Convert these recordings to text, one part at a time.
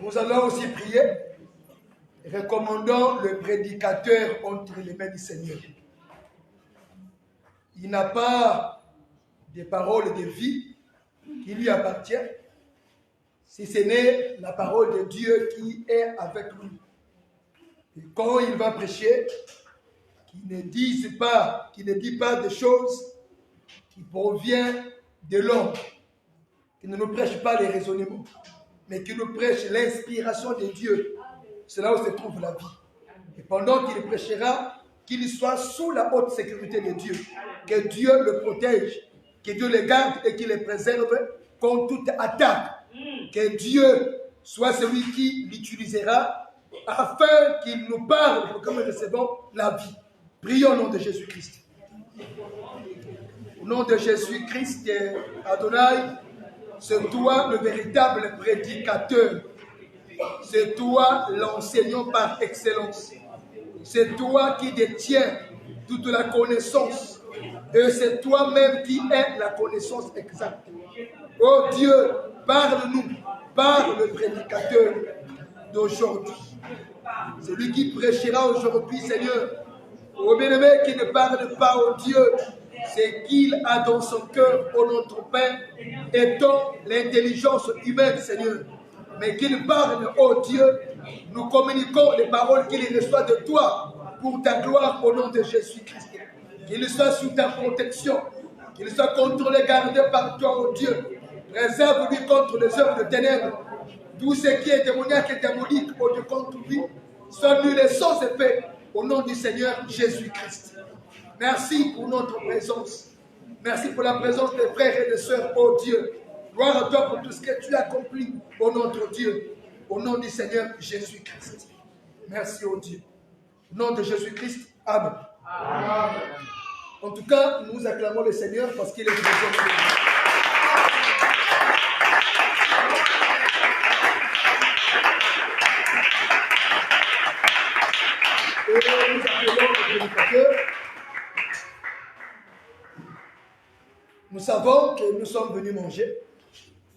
Nous allons aussi prier, recommandant le prédicateur entre les mains du Seigneur. Il n'a pas des paroles de vie qui lui appartiennent, si ce n'est la parole de Dieu qui est avec lui. Et quand il va prêcher, qu'il ne dit pas des choses qui proviennent de l'homme, qu'il ne nous prêche pas les raisonnements, mais qu'il nous prêche l'inspiration de Dieu. C'est là où se trouve la vie. Et pendant qu'il prêchera, qu'il soit sous la haute sécurité de Dieu. Que Dieu le protège, que Dieu le garde et qu'il le préserve contre toute attaque. Que Dieu soit celui qui l'utilisera afin qu'il nous parle pour que nous recevons la vie. Prions au nom de Jésus-Christ. Au nom de Jésus-Christ, Adonai, c'est toi le véritable prédicateur. C'est toi l'enseignant par excellence. C'est toi qui détiens toute la connaissance. Et c'est toi-même qui es la connaissance exacte. Oh Dieu, parle-nous par le prédicateur d'aujourd'hui. Celui qui prêchera aujourd'hui, Seigneur. Oh bien-aimé, qui ne parle pas au Dieu, c'est qu'il a dans son cœur, au notre Père, étant l'intelligence humaine, Seigneur. Mais qu'il parle au Dieu, nous communiquons les paroles qu'il reçoit de toi pour ta gloire au nom de Jésus-Christ. Qu'il soit sous ta protection, qu'il soit contrôlé, gardé par toi, oh Dieu. Réserve-lui contre les œuvres de ténèbres. Tout ce qui est démoniaque et diabolique au Dieu contre lui, soit nul et sans effet au nom du Seigneur Jésus-Christ. Merci pour notre présence. Merci pour la présence des frères et des sœurs, oh Dieu. Gloire à toi pour tout ce que tu as accompli, oh notre Dieu, au nom du Seigneur Jésus-Christ. Merci, oh Dieu. Au nom de Jésus-Christ, Amen. Amen. En tout cas, nous acclamons le Seigneur parce qu'il est présent. Et nous appelons le prédicateur. Nous savons que nous sommes venus manger.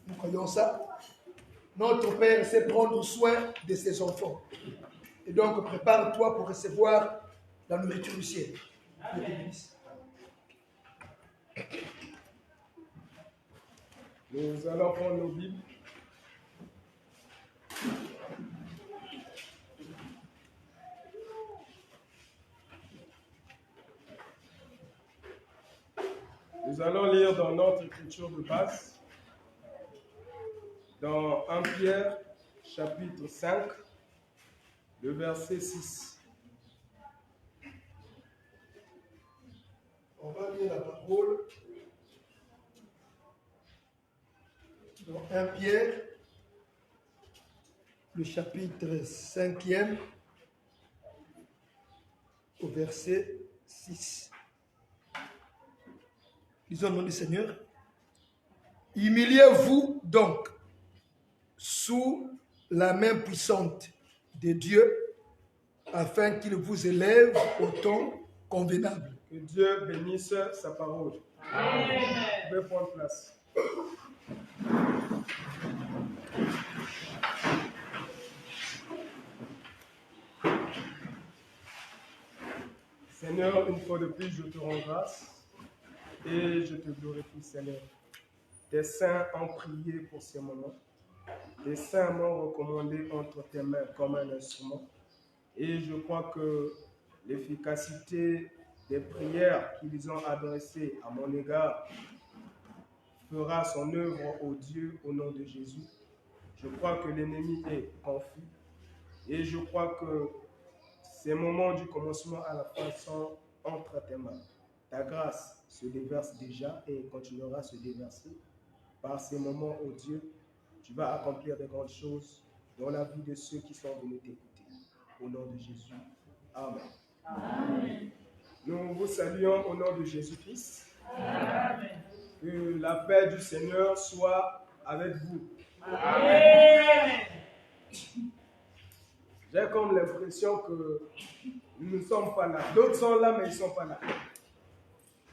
Nous croyons ça. Notre Père sait prendre soin de ses enfants. Et donc, prépare-toi pour recevoir la nourriture du ciel. Dieu te bénisse. Nous allons prendre nos Bibles. Nous allons lire dans notre écriture de base, dans 1 Pierre, chapitre 5, le verset 6. On va lire la parole dans 1 Pierre, le chapitre 5e, au verset 6. Lisons le nom du Seigneur. Humiliez-vous donc sous la main puissante de Dieu afin qu'il vous élève au temps convenable. Que Dieu bénisse sa parole. Amen. Vous pouvez prendre place. Seigneur, une fois de plus, je te rends grâce et je te glorifie, Seigneur. Tes saints ont prié pour ces moments. Tes saints m'ont recommandé entre tes mains comme un instrument. Et je crois que l'efficacité des prières qu'ils ont adressées à mon égard fera son œuvre au Dieu au nom de Jésus. Je crois que l'ennemi est confus et je crois que ces moments du commencement à la fin sont entre tes mains. Ta grâce se déverse déjà et continuera à se déverser. Par ces moments, ô Dieu, tu vas accomplir de grandes choses dans la vie de ceux qui sont venus t'écouter. Au nom de Jésus. Amen. Amen. Nous vous saluons au nom de Jésus-Christ. Amen. Que la paix du Seigneur soit avec vous. Amen. J'ai comme l'impression que nous ne sommes pas là. D'autres sont là, mais ils ne sont pas là.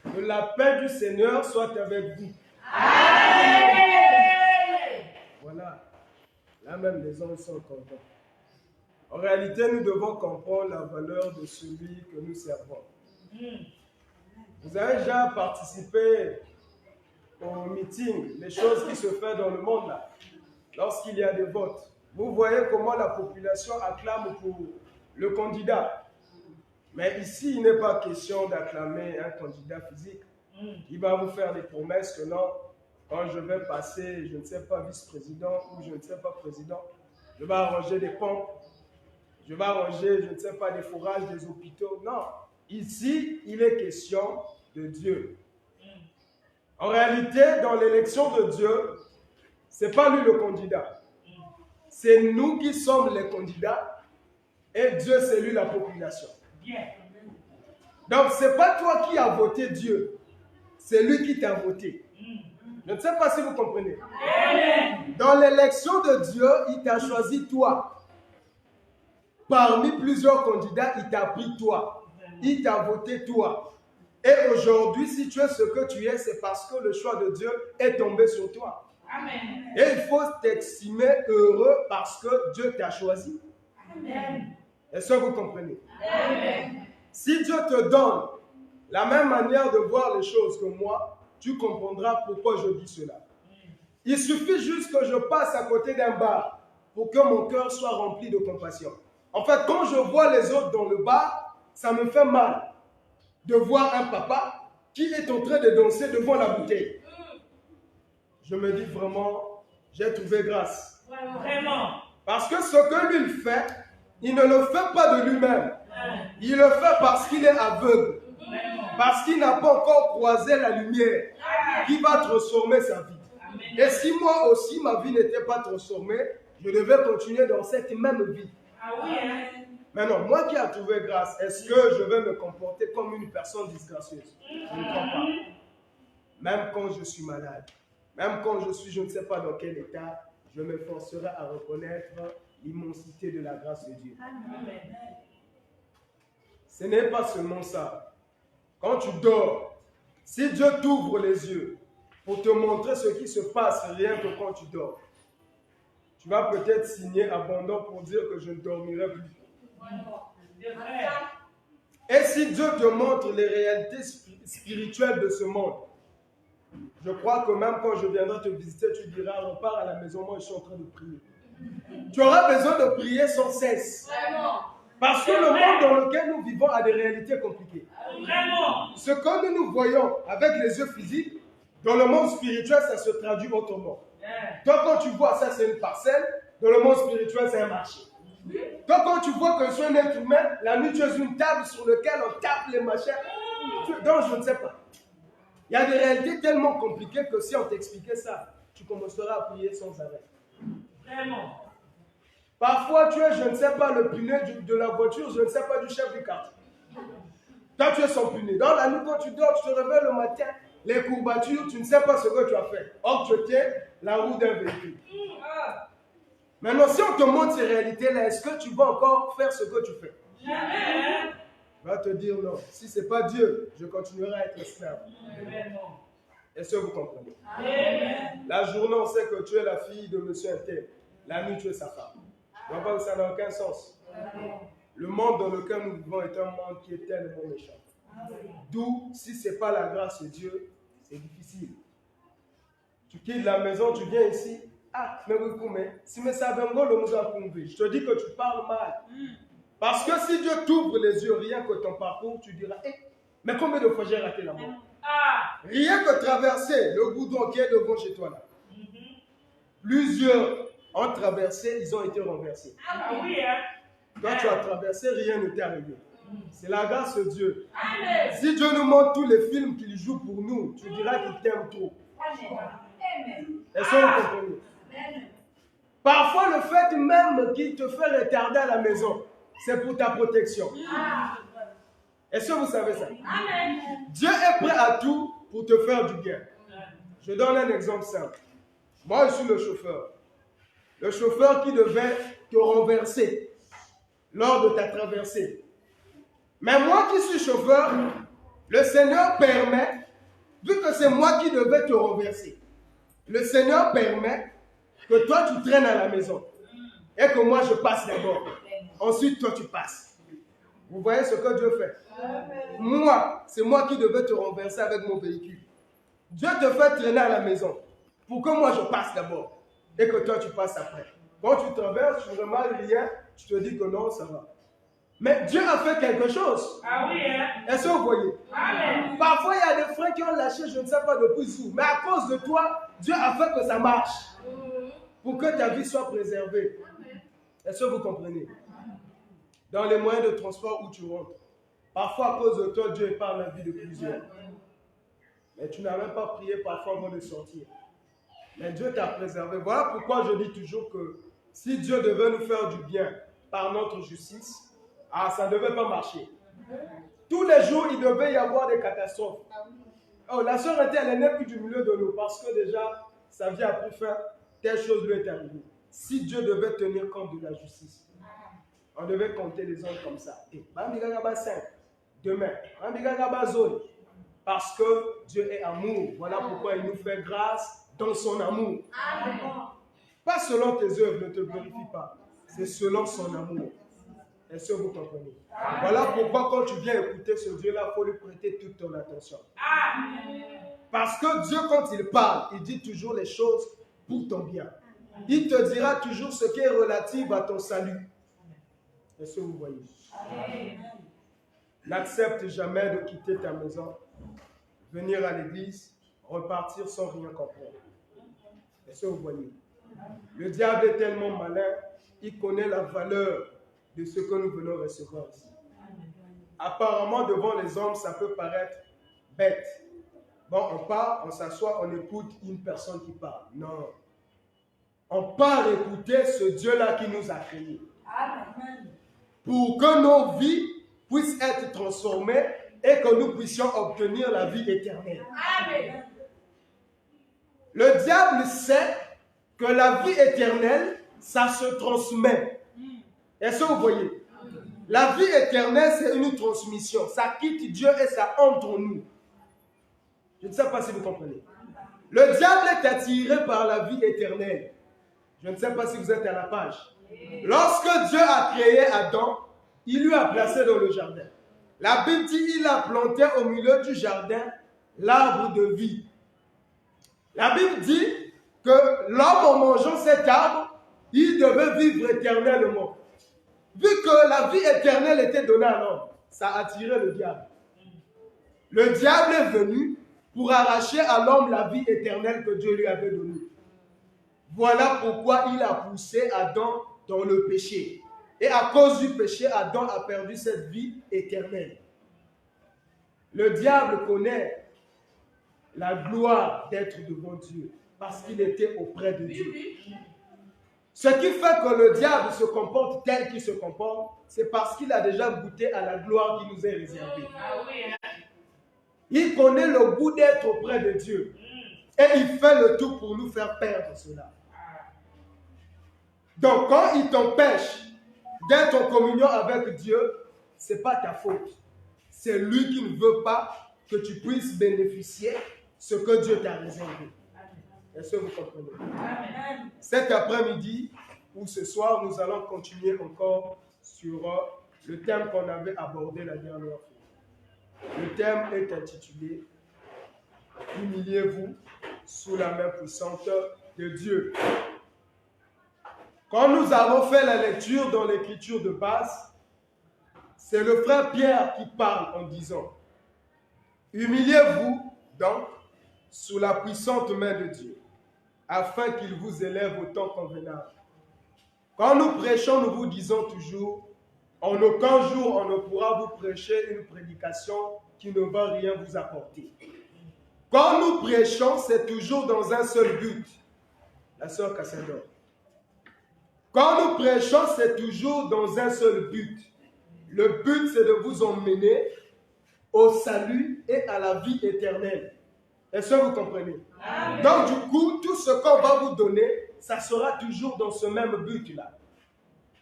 Que la paix du Seigneur soit avec vous. Amen. Voilà. Là même, les hommes sont contents. En réalité, nous devons comprendre la valeur de celui que nous servons. Vous avez déjà participé au meeting, les choses qui se font dans le monde là, lorsqu'il y a des votes. Vous voyez comment la population acclame pour le candidat. Mais ici, il n'est pas question d'acclamer un candidat physique. Il va vous faire des promesses que non, quand je vais passer, je ne sais pas, vice-président ou je ne sais pas, président, je vais arranger des pompes, je vais arranger, je ne sais pas, des fourrages, des hôpitaux. Non, ici, il est question de Dieu. En réalité, dans l'élection de Dieu, ce n'est pas lui le candidat. C'est nous qui sommes les candidats et Dieu, c'est lui la population. Donc, ce n'est pas toi qui as voté Dieu, c'est lui qui t'a voté. Je ne sais pas si vous comprenez. Dans l'élection de Dieu, il t'a choisi toi. Parmi plusieurs candidats, il t'a pris toi. Il t'a voté toi. Et aujourd'hui, si tu es ce que tu es, c'est parce que le choix de Dieu est tombé sur toi. Amen. Et il faut t'estimer heureux parce que Dieu t'a choisi. Amen. Est-ce que vous comprenez? Amen. Si Dieu te donne la même manière de voir les choses que moi, tu comprendras pourquoi je dis cela. Il suffit juste que je passe à côté d'un bar pour que mon cœur soit rempli de compassion. En fait, quand je vois les autres dans le bar, ça me fait mal de voir un papa qui est en train de danser devant la bouteille. Je me dis vraiment, j'ai trouvé grâce. Vraiment. Parce que ce que lui il fait, il ne le fait pas de lui-même. Il le fait parce qu'il est aveugle. Parce qu'il n'a pas encore croisé la lumière qui va transformer sa vie. Et si moi aussi, ma vie n'était pas transformée, je devais continuer dans cette même vie. Ah oui, hein? Maintenant, moi qui ai trouvé grâce, est-ce que je vais me comporter comme une personne disgracieuse? Je ne crois pas. Même quand je suis malade, même quand je suis, je ne sais pas dans quel état, je m'efforcerai à reconnaître l'immensité de la grâce de Dieu. Amen. Ce n'est pas seulement ça. Quand tu dors, si Dieu t'ouvre les yeux pour te montrer ce qui se passe rien que quand tu dors, tu vas peut-être signer abandon pour dire que je ne dormirai plus. C'est vrai. Et si Dieu te montre les réalités spirituelles de ce monde, je crois que même quand je viendrai te visiter, tu diras, repars à la maison, moi je suis en train de prier. Tu auras besoin de prier sans cesse. Vraiment. Parce que le monde dans lequel nous vivons a des réalités compliquées. Vraiment. Ce que nous voyons avec les yeux physiques, dans le monde spirituel, ça se traduit autrement. Toi, quand tu vois ça, c'est une parcelle, dans le monde spirituel, c'est un marché. Toi, quand tu vois que je suis un être humain, la nuit, tu es une table sur laquelle on tape les machins. Donc, je ne sais pas. Il y a des réalités tellement compliquées que si on t'expliquait ça, tu commenceras à prier sans arrêt. Vraiment. Parfois, tu es, je ne sais pas, le pneu de la voiture, je ne sais pas, du chef du quartier. Toi, tu es son pneu. Dans la nuit, quand tu dors, tu te réveilles le matin, les courbatures, tu ne sais pas ce que tu as fait. Or, tu étais la roue d'un véhicule. Maintenant, si on te montre ces réalités-là, est-ce que tu vas encore faire ce que tu fais? Jamais. Va te dire non. Si ce n'est pas Dieu, je continuerai à être esclave. Vraiment. Est-ce que vous comprenez? Amen. La journée, on sait que tu es la fille de monsieur Intel. La nuit, tu es sa femme. Donc, ça n'a aucun sens. Le monde dans lequel nous vivons est un monde qui est tellement méchant. D'où, si ce n'est pas la grâce de Dieu, c'est difficile. Tu quittes la maison, tu viens ici. Ah, mais oui, mais si mais ça va me je te dis que tu parles mal. Parce que si Dieu t'ouvre les yeux, rien que ton parcours, tu diras, mais combien de fois j'ai raté la mort? Ah. Rien que traverser le goudron qui est devant chez toi là. Plusieurs ont traversé, ils ont été renversés. Ah oui, hein? Toi, tu as traversé, rien ne t'est arrivé. C'est la grâce de Dieu. Amen. Si Dieu nous montre tous les films qu'il joue pour nous, tu diras qu'il t'aime trop. Amen. Est-ce que vous comprenez? Parfois, le fait même qu'il te fait retarder à la maison, c'est pour ta protection. Est-ce que vous savez ça? Amen. Dieu est prêt à tout pour te faire du bien. Je donne un exemple simple. Moi, je suis le chauffeur. Le chauffeur qui devait te renverser lors de ta traversée. Mais moi qui suis chauffeur, le Seigneur permet, vu que c'est moi qui devais te renverser, le Seigneur permet que toi tu traînes à la maison. et que moi je passe d'abord. Ensuite, toi tu passes. Vous voyez ce que Dieu fait? Moi, c'est moi qui devais te renverser avec mon véhicule. Dieu te fait traîner à la maison pour que moi je passe d'abord et que toi tu passes après. Quand tu traverses, tu ne remarques rien, tu te dis que non, ça va. Mais Dieu a fait quelque chose. Ah oui, hein? Est-ce que vous voyez? Amen. Parfois, il y a des frères qui ont lâché, je ne sais pas depuis où. Mais à cause de toi, Dieu a fait que ça marche. Pour que ta vie soit préservée. Est-ce que vous comprenez? Dans les moyens de transport où tu rentres. Parfois, à cause de toi, Dieu épargne la vie de plusieurs. Mais tu n'as même pas prié parfois avant de sortir. Mais Dieu t'a préservé. Voilà pourquoi je dis toujours que si Dieu devait nous faire du bien par notre justice, ça ne devait pas marcher. Tous les jours, il devait y avoir des catastrophes. Oh, la sœur était, elle n'est plus du milieu de l'eau parce que déjà, sa vie a pris fin, telle chose lui est arrivée. Si Dieu devait tenir compte de la justice, on devait compter les hommes comme ça. Et Bambigagaba 5, demain, Bambigagaba zone. Parce que Dieu est amour. Voilà pourquoi il nous fait grâce dans son amour. Pas selon tes œuvres, ne te glorifie pas. C'est selon son amour. Est-ce que vous comprenez? Voilà pourquoi quand tu viens écouter ce Dieu-là, il faut lui prêter toute ton attention. Parce que Dieu, quand il parle, il dit toujours les choses pour ton bien. Il te dira toujours ce qui est relatif à ton salut. Est-ce que vous voyez? N'accepte jamais de quitter ta maison, venir à l'église, repartir sans rien comprendre. Est-ce que vous voyez? Le diable est tellement malin, il connaît la valeur de ce que nous venons recevoir ici. Apparemment, devant les hommes, ça peut paraître bête. Bon, on part, on s'assoit, on écoute une personne qui parle. Non. On part écouter ce Dieu-là qui nous a créés. Pour que nos vies puissent être transformées et que nous puissions obtenir la vie éternelle. Amen. Le diable sait que la vie éternelle, ça se transmet. Est-ce que vous voyez? La vie éternelle, c'est une transmission. Ça quitte Dieu et ça entre en nous. Je ne sais pas si vous comprenez. Le diable est attiré par la vie éternelle. Je ne sais pas si vous êtes à la page. Lorsque Dieu a créé Adam, il lui a placé dans le jardin. La Bible dit qu'il a planté au milieu du jardin l'arbre de vie. La Bible dit que l'homme, en mangeant cet arbre, il devait vivre éternellement. Vu que la vie éternelle était donnée à l'homme, ça a attiré le diable. Le diable est venu pour arracher à l'homme la vie éternelle que Dieu lui avait donnée. Voilà pourquoi il a poussé Adam dans le péché. Et à cause du péché, Adam a perdu cette vie éternelle. Le diable connaît la gloire d'être devant Dieu parce qu'il était auprès de Dieu. Ce qui fait que le diable se comporte tel qu'il se comporte, c'est parce qu'il a déjà goûté à la gloire qui nous est réservée. Il connaît le goût d'être auprès de Dieu. Et il fait le tout pour nous faire perdre cela. Donc quand il t'empêche d'être en communion avec Dieu, ce n'est pas ta faute. C'est lui qui ne veut pas que tu puisses bénéficier ce que Dieu t'a réservé. Est-ce que vous comprenez? Cet après-midi ou ce soir, nous allons continuer encore sur le thème qu'on avait abordé la dernière fois. Le thème est intitulé « Humiliez-vous sous la main puissante de Dieu ». Quand nous avons fait la lecture dans l'écriture de base, c'est le frère Pierre qui parle en disant « Humiliez-vous donc sous la puissante main de Dieu, afin qu'il vous élève au temps convenable. » Quand nous prêchons, nous vous disons toujours, en aucun jour on ne pourra vous prêcher une prédication qui ne va rien vous apporter. Quand nous prêchons, c'est toujours dans un seul but. La sœur Cassador. Quand nous prêchons, c'est toujours dans un seul but. Le but, c'est de vous emmener au salut et à la vie éternelle. Est-ce que vous comprenez? Amen. Donc du coup, tout ce qu'on va vous donner, ça sera toujours dans ce même but-là.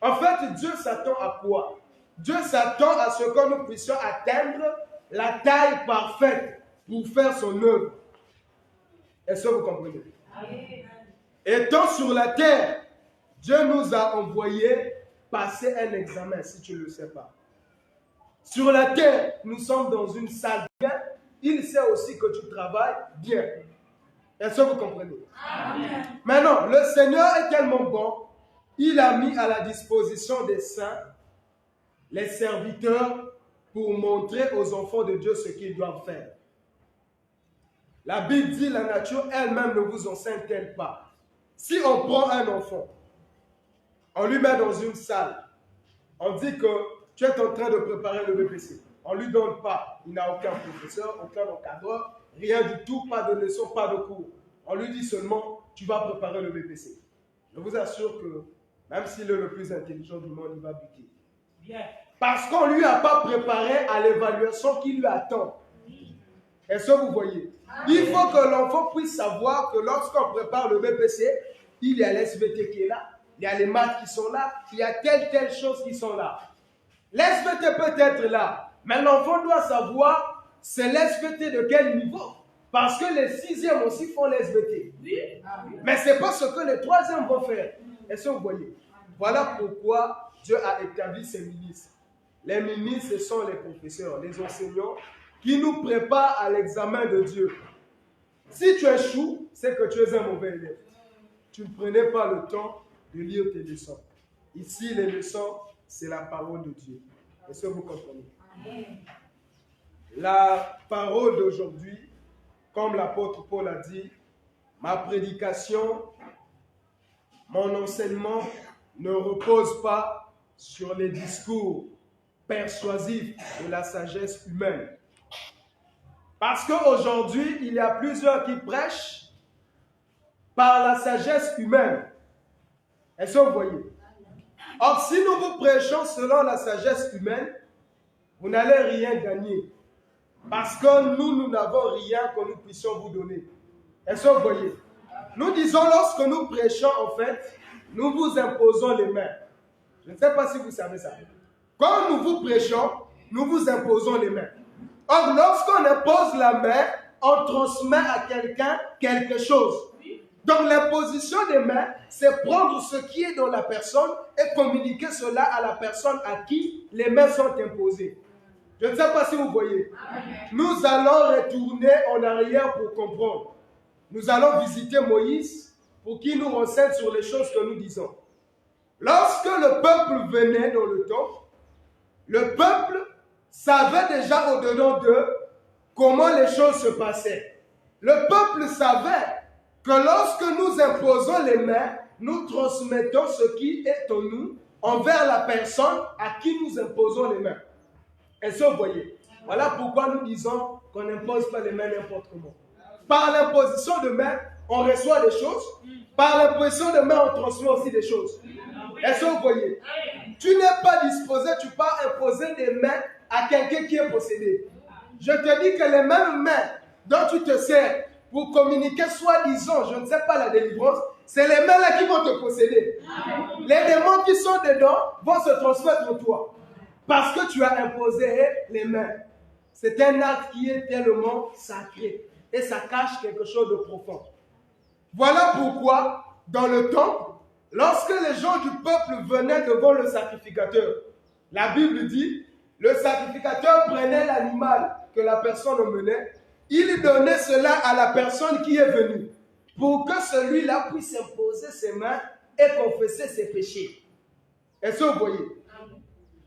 En fait, Dieu s'attend à quoi? Dieu s'attend à ce que nous puissions atteindre la taille parfaite pour faire son œuvre. Est-ce que vous comprenez? Amen. Étant sur la terre, Dieu nous a envoyé passer un examen, si tu ne le sais pas. Sur la terre, nous sommes dans une salle bien. Il sait aussi que tu travailles bien. Est-ce que vous comprenez? Amen. Maintenant, le Seigneur est tellement bon, il a mis à la disposition des saints, les serviteurs, pour montrer aux enfants de Dieu ce qu'ils doivent faire. La Bible dit, la nature elle-même ne vous enseigne-t-elle pas? Si on prend un enfant, on lui met dans une salle, on dit que tu es en train de préparer le BPC. On ne lui donne pas, il n'a aucun professeur, aucun encadreur, rien du tout, pas de leçon, pas de cours. On lui dit seulement, tu vas préparer le BPC. Je vous assure que même s'il est le plus intelligent du monde, il va buter. Bien. Parce qu'on ne lui a pas préparé à l'évaluation qui lui attend. Est-ce que vous voyez? Il faut que l'enfant puisse savoir que lorsqu'on prépare le BPC, il y a l'SVT qui est là, il y a les maths qui sont là, il y a telle chose qui sont là. L'SVT peut être là, mais l'enfant doit savoir c'est l'SVT de quel niveau. Parce que les 6e aussi font l'SVT. Mais ce n'est pas ce que les 3e vont faire. Est-ce que vous voyez? Voilà pourquoi Dieu a établi ses ministres. Les ministres, ce sont les professeurs, les enseignants qui nous préparent à l'examen de Dieu. Si tu échoues, c'est que tu es un mauvais élève. Tu ne prenais pas le temps de lire tes leçons. Ici, les leçons, c'est la parole de Dieu. Est-ce que vous comprenez? La parole d'aujourd'hui, comme l'apôtre Paul a dit, ma prédication, mon enseignement ne repose pas sur les discours persuasifs de la sagesse humaine. Parce qu'aujourd'hui, il y a plusieurs qui prêchent par la sagesse humaine. Est-ce que vous voyez? Or, si nous vous prêchons selon la sagesse humaine, vous n'allez rien gagner. Parce que nous n'avons rien que nous puissions vous donner. Est-ce que vous voyez? Nous disons, lorsque nous prêchons, en fait, nous vous imposons les mains. Je ne sais pas si vous savez ça. Quand nous vous prêchons, nous vous imposons les mains. Or, lorsqu'on impose la main, on transmet à quelqu'un quelque chose. Donc, l'imposition des mains, c'est prendre ce qui est dans la personne et communiquer cela à la personne à qui les mains sont imposées. Je ne sais pas si vous voyez. Nous allons retourner en arrière pour comprendre. Nous allons visiter Moïse pour qu'il nous renseigne sur les choses que nous disons. Lorsque le peuple venait dans le temple, le peuple savait déjà au-dedans d'eux comment les choses se passaient. Le peuple savait que lorsque nous imposons les mains, nous transmettons ce qui est en nous envers la personne à qui nous imposons les mains. Est-ce que vous voyez? Voilà pourquoi nous disons qu'on n'impose pas les mains n'importe comment. Par l'imposition de mains, on reçoit des choses. Par l'imposition de mains, on transmet aussi des choses. Est-ce que vous voyez? Tu n'es pas disposé, tu peux imposer des mains à quelqu'un qui est possédé. Je te dis que les mêmes mains dont tu te sers pour communiquer soi-disant, je ne sais pas, la délivrance, c'est les mains-là qui vont te posséder. Les démons qui sont dedans vont se transmettre en toi. Parce que tu as imposé les mains. C'est un acte qui est tellement sacré. Et ça cache quelque chose de profond. Voilà pourquoi, dans le temple, lorsque les gens du peuple venaient devant le sacrificateur, la Bible dit, le sacrificateur prenait l'animal que la personne emmenait, il donnait cela à la personne qui est venue, pour que celui-là puisse imposer ses mains et confesser ses péchés. Est-ce que vous voyez?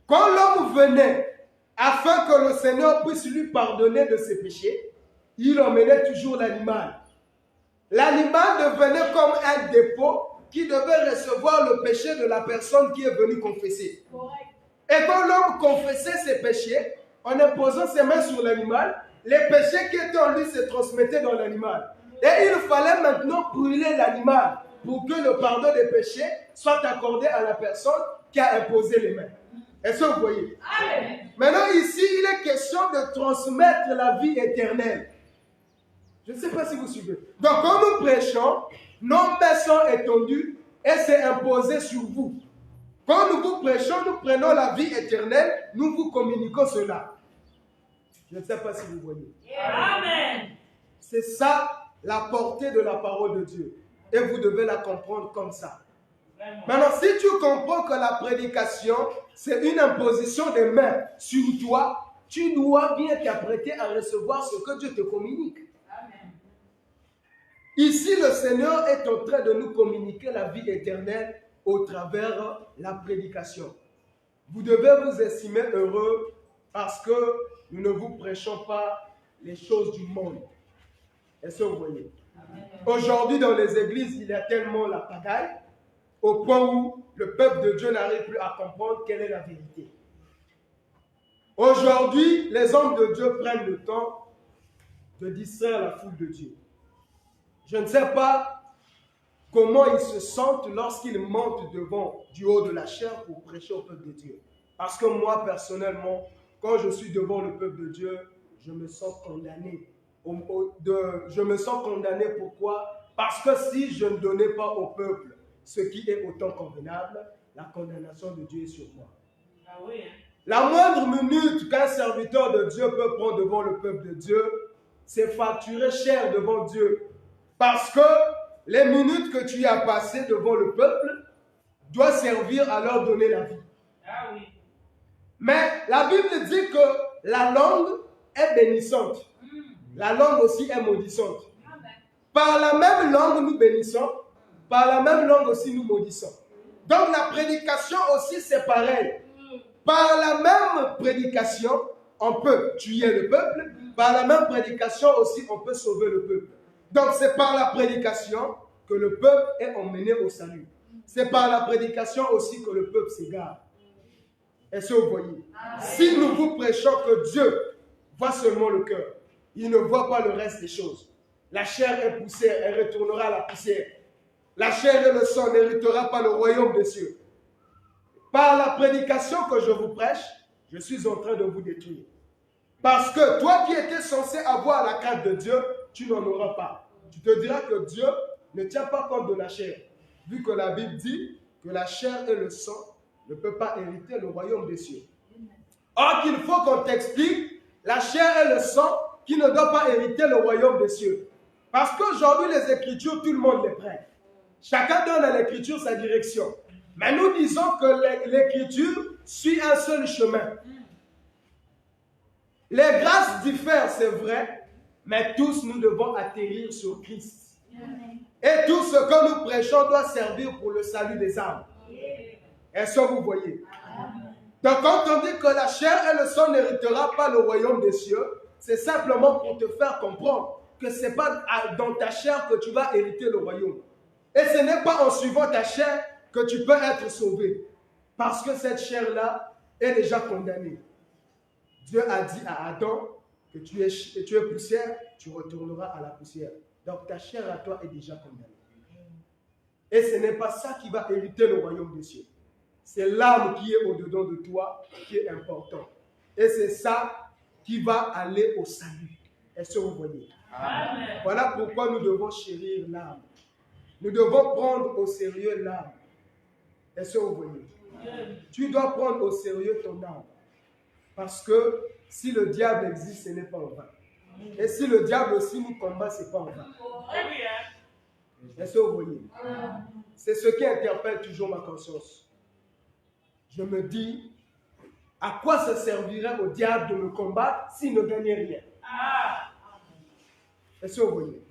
Quand l'homme venait, afin que le Seigneur puisse lui pardonner de ses péchés, il emmenait toujours l'animal. L'animal devenait comme un dépôt qui devait recevoir le péché de la personne qui est venue confesser. Et quand l'homme confessait ses péchés, en imposant ses mains sur l'animal, les péchés qui étaient en lui se transmettaient dans l'animal. Et il fallait maintenant brûler l'animal pour que le pardon des péchés soit accordé à la personne qui a imposé les mains. Est-ce que vous voyez? Amen. Maintenant ici, il est question de transmettre la vie éternelle. Je ne sais pas si vous suivez. Donc quand nous prêchons, nos mains sont étendues et c'est imposé sur vous. Quand nous vous prêchons, nous prenons la vie éternelle, nous vous communiquons cela. Je ne sais pas si vous voyez. Amen. C'est ça la portée de la parole de Dieu. Et vous devez la comprendre comme ça. Maintenant, si tu comprends que la prédication, c'est une imposition des mains sur toi, tu dois bien t'apprêter à recevoir ce que Dieu te communique. Amen. Ici, le Seigneur est en train de nous communiquer la vie éternelle au travers de la prédication. Vous devez vous estimer heureux parce que nous ne vous prêchons pas les choses du monde. Est-ce que vous voyez? Aujourd'hui, dans les églises, il y a tellement la pagaille au point où le peuple de Dieu n'arrive plus à comprendre quelle est la vérité. Aujourd'hui, les hommes de Dieu prennent le temps de distraire la foule de Dieu. Je ne sais pas comment ils se sentent lorsqu'ils montent devant du haut de la chair pour prêcher au peuple de Dieu. Parce que moi, personnellement, quand je suis devant le peuple de Dieu, je me sens condamné. Je me sens condamné, pourquoi? Parce que si je ne donnais pas au peuple ce qui est autant convenable, la condamnation de Dieu est sur moi. Ah oui, hein? La moindre minute qu'un serviteur de Dieu peut prendre devant le peuple de Dieu, c'est facturer cher devant Dieu. Parce que les minutes que tu as passées devant le peuple doivent servir à leur donner la vie. Ah oui. Mais la Bible dit que la langue est bénissante. La langue aussi est maudissante. Par la même langue, nous bénissons. Par la même langue aussi, nous maudissons. Donc la prédication aussi, c'est pareil. Par la même prédication, on peut tuer le peuple. Par la même prédication aussi, on peut sauver le peuple. Donc c'est par la prédication que le peuple est emmené au salut. C'est par la prédication aussi que le peuple s'égare. Est-ce que vous voyez? Si nous vous prêchons que Dieu voit seulement le cœur, il ne voit pas le reste des choses. La chair est poussière, elle retournera à la poussière. La chair et le sang n'héritera pas le royaume des cieux. Par la prédication que je vous prêche, je suis en train de vous détruire. Parce que toi qui étais censé avoir la crainte de Dieu, tu n'en auras pas. Tu te diras que Dieu ne tient pas compte de la chair, vu que la Bible dit que la chair et le sang ne peuvent pas hériter le royaume des cieux. Or qu'il faut qu'on t'explique la chair et le sang qui ne doivent pas hériter le royaume des cieux. Parce qu'aujourd'hui, les Écritures, tout le monde les prête. Chacun donne à l'Écriture sa direction. Mais nous disons que l'Écriture suit un seul chemin. Les grâces diffèrent, c'est vrai, mais tous nous devons atterrir sur Christ. Et tout ce que nous prêchons doit servir pour le salut des âmes. Est-ce que vous voyez? Donc quand on dit que la chair et le sang n'héritera pas le royaume des cieux, c'est simplement pour te faire comprendre que ce n'est pas dans ta chair que tu vas hériter le royaume. Et ce n'est pas en suivant ta chair que tu peux être sauvé. Parce que cette chair-là est déjà condamnée. Dieu a dit à Adam que tu es poussière, tu retourneras à la poussière. Donc ta chair à toi est déjà condamnée. Et ce n'est pas ça qui va hériter le royaume des cieux. C'est l'âme qui est au-dedans de toi qui est important. Et c'est ça qui va aller au salut. Est-ce que vous voyez? Amen. Voilà pourquoi nous devons chérir l'âme. Nous devons prendre au sérieux l'âme. Est-ce que vous voyez? Tu dois prendre au sérieux ton âme. Parce que si le diable existe, ce n'est pas en vain. Et si le diable aussi nous combat, ce n'est pas en vain. Est-ce que vous voyez? C'est ce qui interpelle toujours ma conscience. Je me dis, à quoi ça servirait au diable de me combattre s'il ne gagnait rien? Est-ce que vous voyez?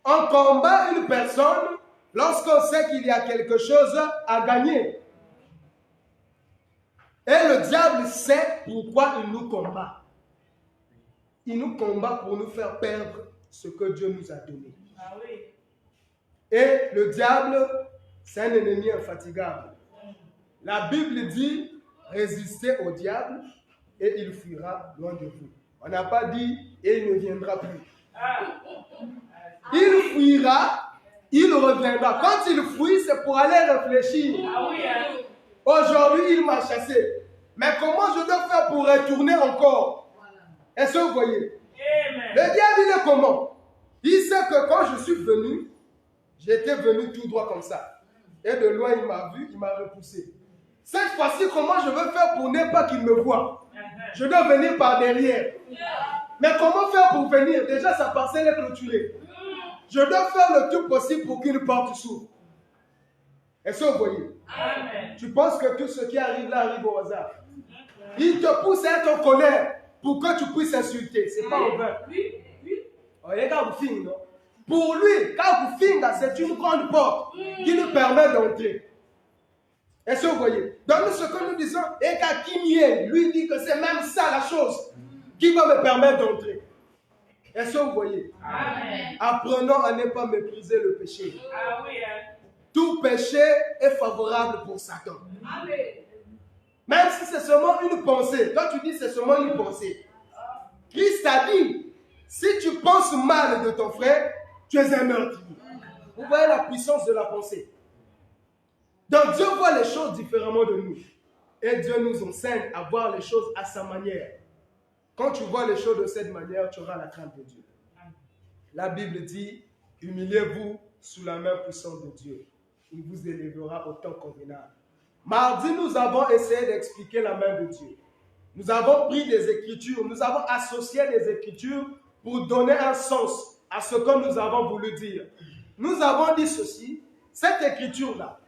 On combat une personne lorsqu'on sait qu'il y a quelque chose à gagner. Et le diable sait pourquoi il nous combat. Il nous combat pour nous faire perdre ce que Dieu nous a donné. Et le diable, c'est un ennemi infatigable. La Bible dit, résistez au diable et il fuira loin de vous. On n'a pas dit, et il ne viendra plus. Il fuira, il reviendra. Quand il fuit, c'est pour aller réfléchir. Aujourd'hui, il m'a chassé. Mais comment je dois faire pour retourner encore? Est-ce que vous voyez? Le diable, il est comment? Il sait que quand je suis venu, j'étais venu tout droit comme ça. Et de loin, il m'a vu, il m'a repoussé. Cette fois-ci, comment je veux faire pour ne pas qu'il me voie? Je dois venir par derrière. Mais comment faire pour venir? Déjà, sa parcelle est clôturée. Je dois faire le tout possible pour qu'une porte s'ouvre. Est-ce que vous voyez? Amen. Tu penses que tout ce qui arrive là arrive au hasard. Il te pousse à être en colère pour que tu puisses insulter. Ce n'est pas en vain. Pour lui, quand vous finissez, c'est une grande porte qui nous permet d'entrer. Est-ce que vous voyez? Donc ce que nous disons, et Kakimie, lui dit que c'est même ça la chose qui va me permettre d'entrer. Est-ce que vous voyez? Amen. Apprenons à ne pas mépriser le péché. Ah oui, hein. Tout péché est favorable pour Satan. Amen. Même si c'est seulement une pensée. Toi, tu dis c'est seulement une pensée. Christ a dit, si tu penses mal de ton frère, tu es un meurtrier. Vous voyez la puissance de la pensée. Donc Dieu voit les choses différemment de nous. Et Dieu nous enseigne à voir les choses à sa manière. Quand tu vois les choses de cette manière, tu auras la crainte de Dieu. La Bible dit, humiliez-vous sous la main puissante de Dieu. Il vous élèvera au temps convenable. Mardi, nous avons essayé d'expliquer la main de Dieu. Nous avons pris des écritures, nous avons associé les écritures pour donner un sens à ce que nous avons voulu dire. Nous avons dit ceci, cette écriture-là,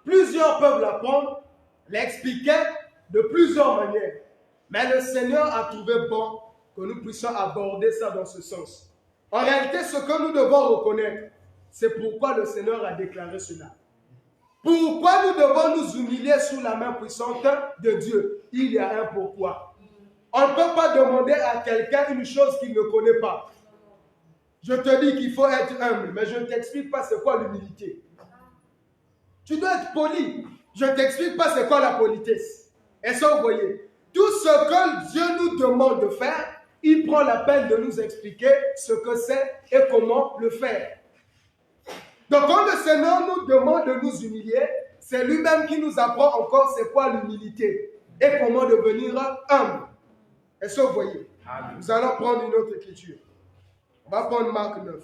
plusieurs peuvent la prendre, l'expliquer de plusieurs manières. Mais le Seigneur a trouvé bon que nous puissions aborder ça dans ce sens. En réalité, ce que nous devons reconnaître, c'est pourquoi le Seigneur a déclaré cela. Pourquoi nous devons nous humilier sous la main puissante de Dieu? Il y a un pourquoi. On ne peut pas demander à quelqu'un une chose qu'il ne connaît pas. Je te dis qu'il faut être humble, mais je ne t'explique pas c'est quoi l'humilité. Tu dois être poli. Je ne t'explique pas c'est quoi la politesse. Est-ce que vous voyez? Tout ce que Dieu nous demande de faire, il prend la peine de nous expliquer ce que c'est et comment le faire. Donc quand le Seigneur nous demande de nous humilier, c'est lui-même qui nous apprend encore c'est quoi l'humilité et comment devenir humble. Est-ce que vous voyez? Amen. Nous allons prendre une autre écriture. On va prendre Marc 9.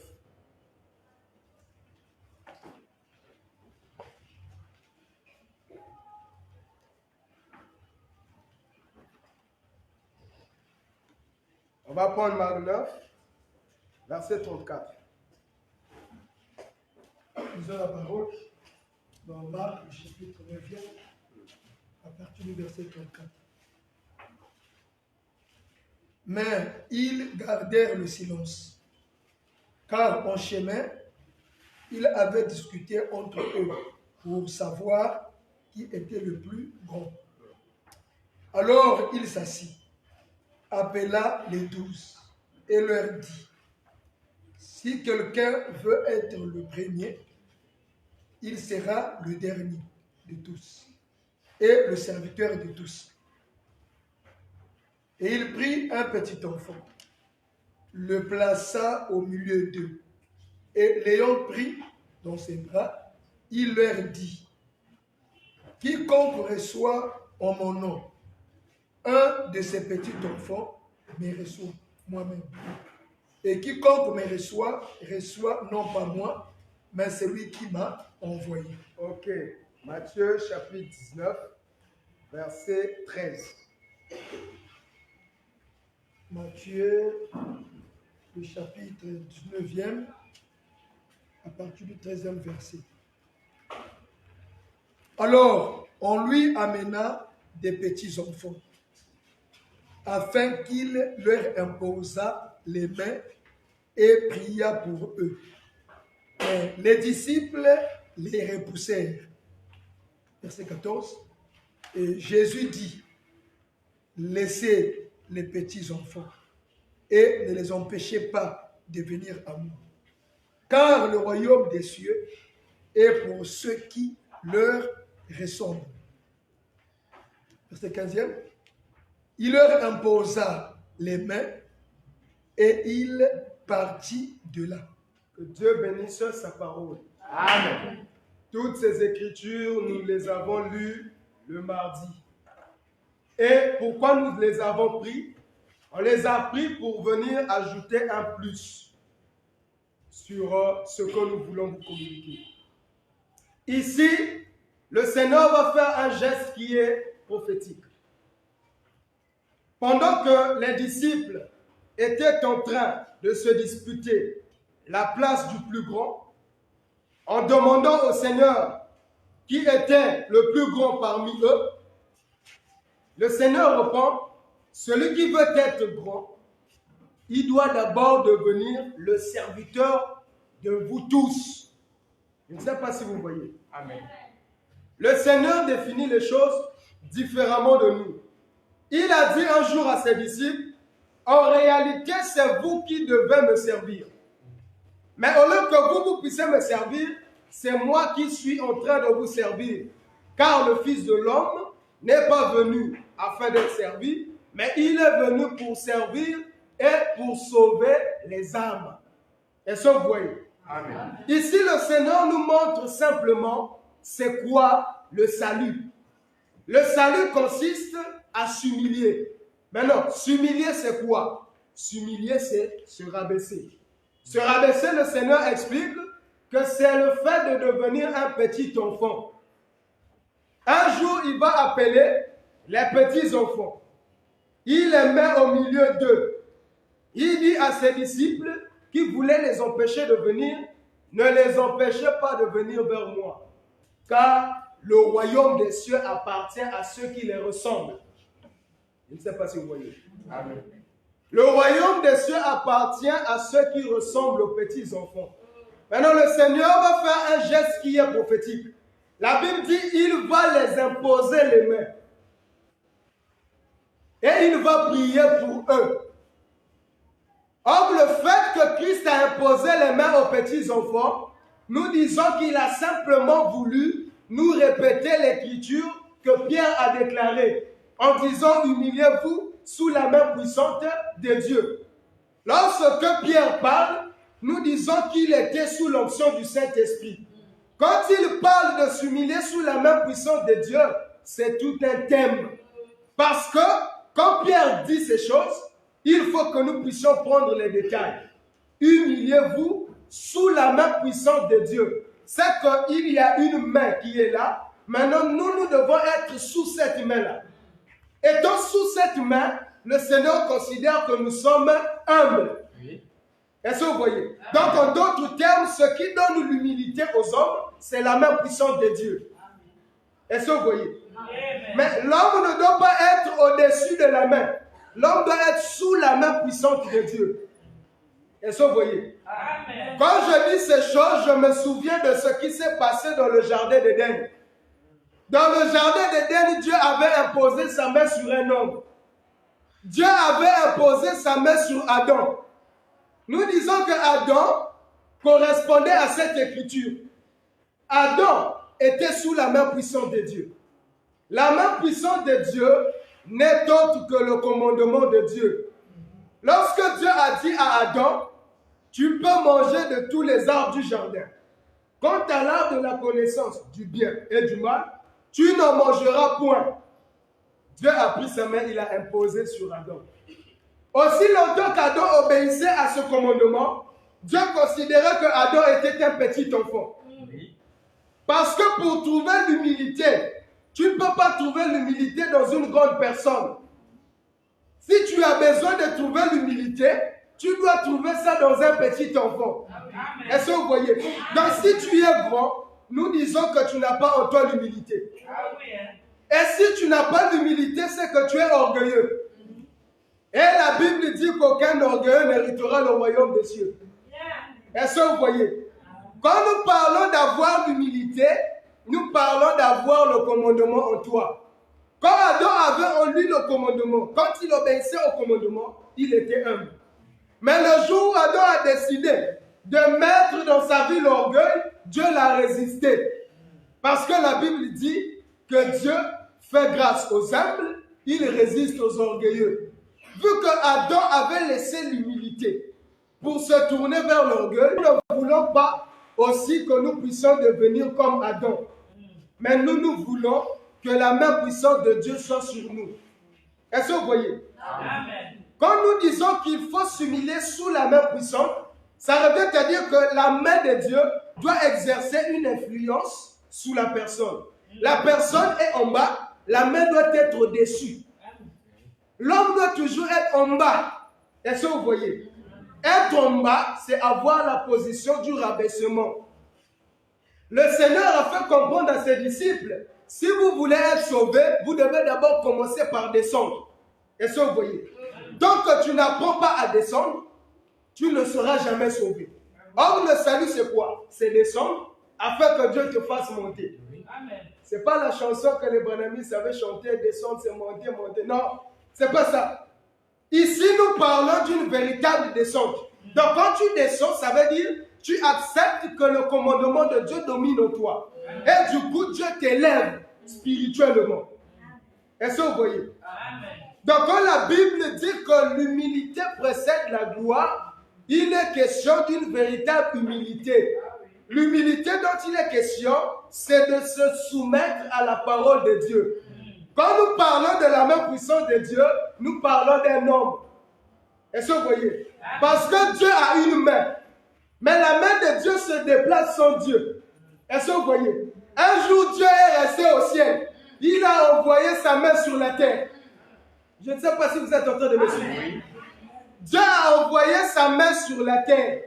On va prendre Marc 9, verset 34. Lisons la parole dans Marc, chapitre 9, à partir du verset 34. Mais ils gardèrent le silence, car en chemin, ils avaient discuté entre eux pour savoir qui était le plus grand. Alors il s'assit, appela les 12 et leur dit, si quelqu'un veut être le premier, il sera le dernier de tous et le serviteur de tous. Et il prit un petit enfant, le plaça au milieu d'eux, et l'ayant pris dans ses bras, il leur dit, quiconque reçoit en mon nom un de ces petits enfants me reçoit moi-même. Et quiconque me reçoit, reçoit non pas moi, mais celui qui m'a envoyé. Ok, Matthieu chapitre 19, verset 13. Matthieu, le chapitre 19e, à partir du 13e verset. Alors, on lui amena des petits enfants, afin qu'il leur imposât les mains et pria pour eux. Et les disciples les repoussèrent. Verset 14. Et Jésus dit, laissez les petits enfants et ne les empêchez pas de venir à moi. Car le royaume des cieux est pour ceux qui leur ressemblent. Verset 15e. Il leur imposa les mains et il partit de là. Que Dieu bénisse sa parole. Amen. Toutes ces écritures, nous les avons lues le mardi. Et pourquoi nous les avons pris? On les a pris pour venir ajouter un plus sur ce que nous voulons vous communiquer. Ici, le Seigneur va faire un geste qui est prophétique. Pendant que les disciples étaient en train de se disputer la place du plus grand, en demandant au Seigneur qui était le plus grand parmi eux? Le Seigneur répond, celui qui veut être grand, il doit d'abord devenir le serviteur de vous tous. Je ne sais pas si vous voyez. Amen. Le Seigneur définit les choses différemment de nous. Il a dit un jour à ses disciples, en réalité, c'est vous qui devez me servir. Mais au lieu que vous puissiez me servir, c'est moi qui suis en train de vous servir. Car le Fils de l'homme n'est pas venu afin d'être servi, mais il est venu pour servir et pour sauver les âmes. Est-ce que vous voyez? Amen. Ici, le Seigneur nous montre simplement c'est quoi le salut. Le salut consiste à s'humilier. Maintenant, s'humilier, c'est quoi? S'humilier, c'est se rabaisser. Se rabaisser, le Seigneur explique que c'est le fait de devenir un petit enfant. Un jour, il va appeler les petits enfants. Il les met au milieu d'eux. Il dit à ses disciples qui voulaient les empêcher de venir, ne les empêchez pas de venir vers moi, car le royaume des cieux appartient à ceux qui les ressemblent. Je ne sais pas si vous voyez. Amen. Le royaume des cieux appartient à ceux qui ressemblent aux petits enfants. Maintenant, le Seigneur va faire un geste qui est prophétique. La Bible dit, il va les imposer les mains. Et il va prier pour eux. Or, le fait que Christ a imposé les mains aux petits enfants, nous disons qu'il a simplement voulu nous répéter l'écriture que Pierre a déclarée en disant, humiliez-vous sous la main puissante de Dieu. Lorsque Pierre parle, nous disons qu'il était sous l'onction du Saint-Esprit. Quand il parle de s'humilier sous la main puissante de Dieu, c'est tout un thème. Parce que quand Pierre dit ces choses, il faut que nous puissions prendre les détails. Humiliez-vous sous la main puissante de Dieu. C'est qu'il y a une main qui est là. Maintenant, nous devons être sous cette main-là. Étant sous cette main, le Seigneur considère que nous sommes humbles. Oui. Est-ce que vous voyez? Donc, en d'autres termes, ce qui donne l'humilité aux hommes, c'est la main puissante de Dieu. Est-ce que vous voyez? Amen. Mais l'homme ne doit pas être au-dessus de la main. L'homme doit être sous la main puissante de Dieu. Est-ce que vous voyez? Amen. Quand je dis ces choses, je me souviens de ce qui s'est passé dans le jardin d'Éden. Dans le jardin d'Éden, Dieu avait imposé sa main sur un homme. Dieu avait imposé sa main sur Adam. Nous disons que Adam correspondait à cette écriture. Adam était sous la main puissante de Dieu. La main puissante de Dieu n'est autre que le commandement de Dieu. Lorsque Dieu a dit à Adam, tu peux manger de tous les arbres du jardin. Quant à l'arbre de la connaissance du bien et du mal, tu n'en mangeras point. Dieu a pris sa main, il a imposé sur Adam. Aussi longtemps qu'Adam obéissait à ce commandement, Dieu considérait que Adam était un petit enfant. Parce que pour trouver l'humilité, tu ne peux pas trouver l'humilité dans une grande personne. Si tu as besoin de trouver l'humilité, tu dois trouver ça dans un petit enfant. Est-ce que vous voyez? Donc si tu es grand, nous disons que tu n'as pas en toi l'humilité. Et si tu n'as pas d'humilité, c'est que tu es orgueilleux. Et la Bible dit qu'aucun orgueilleux n'héritera le royaume des cieux. Est-ce que vous voyez? Quand nous parlons d'avoir l'humilité, nous parlons d'avoir le commandement en toi. Quand Adam avait en lui le commandement, quand il obéissait au commandement, il était humble. Mais le jour où Adam a décidé de mettre dans sa vie l'orgueil, Dieu l'a résisté. Parce que la Bible dit que Dieu fait grâce aux humbles, il résiste aux orgueilleux. Vu que Adam avait laissé l'humilité pour se tourner vers l'orgueil, nous ne voulons pas aussi que nous puissions devenir comme Adam. Mais nous voulons que la main puissante de Dieu soit sur nous. Est-ce que vous voyez? Amen. Quand nous disons qu'il faut s'humilier sous la main puissante, ça revient à dire que la main de Dieu doit exercer une influence sur la personne. La personne est en bas, la main doit être au-dessus. L'homme doit toujours être en bas. Est-ce que vous voyez? Être en bas, c'est avoir la position du rabaissement. Le Seigneur a fait comprendre à ses disciples, si vous voulez être sauvés, vous devez d'abord commencer par descendre. Est-ce que vous voyez? Tant que tu n'apprends pas à descendre, tu ne seras jamais sauvé. Or, le salut, c'est quoi? C'est descendre afin que Dieu te fasse monter. Amen. Ce n'est pas la chanson que les Branamis savaient chanter, descendre, c'est monter, monter. Non, c'est pas ça. Ici, nous parlons d'une véritable descente. Donc, quand tu descends, ça veut dire tu acceptes que le commandement de Dieu domine en toi. Et du coup, Dieu t'élève spirituellement. Est-ce que vous voyez? Amen. Donc, quand la Bible dit que l'humilité précède la gloire, il est question d'une véritable humilité. L'humilité dont il est question, c'est de se soumettre à la parole de Dieu. Quand nous parlons de la main puissante de Dieu, nous parlons d'un homme. Est-ce que vous voyez? Parce que Dieu a une main. Mais la main de Dieu se déplace sans Dieu. Est-ce que vous voyez? Un jour, Dieu est resté au ciel. Il a envoyé sa main sur la terre. Je ne sais pas si vous êtes en train de me suivre. Dieu a envoyé sa main sur la terre.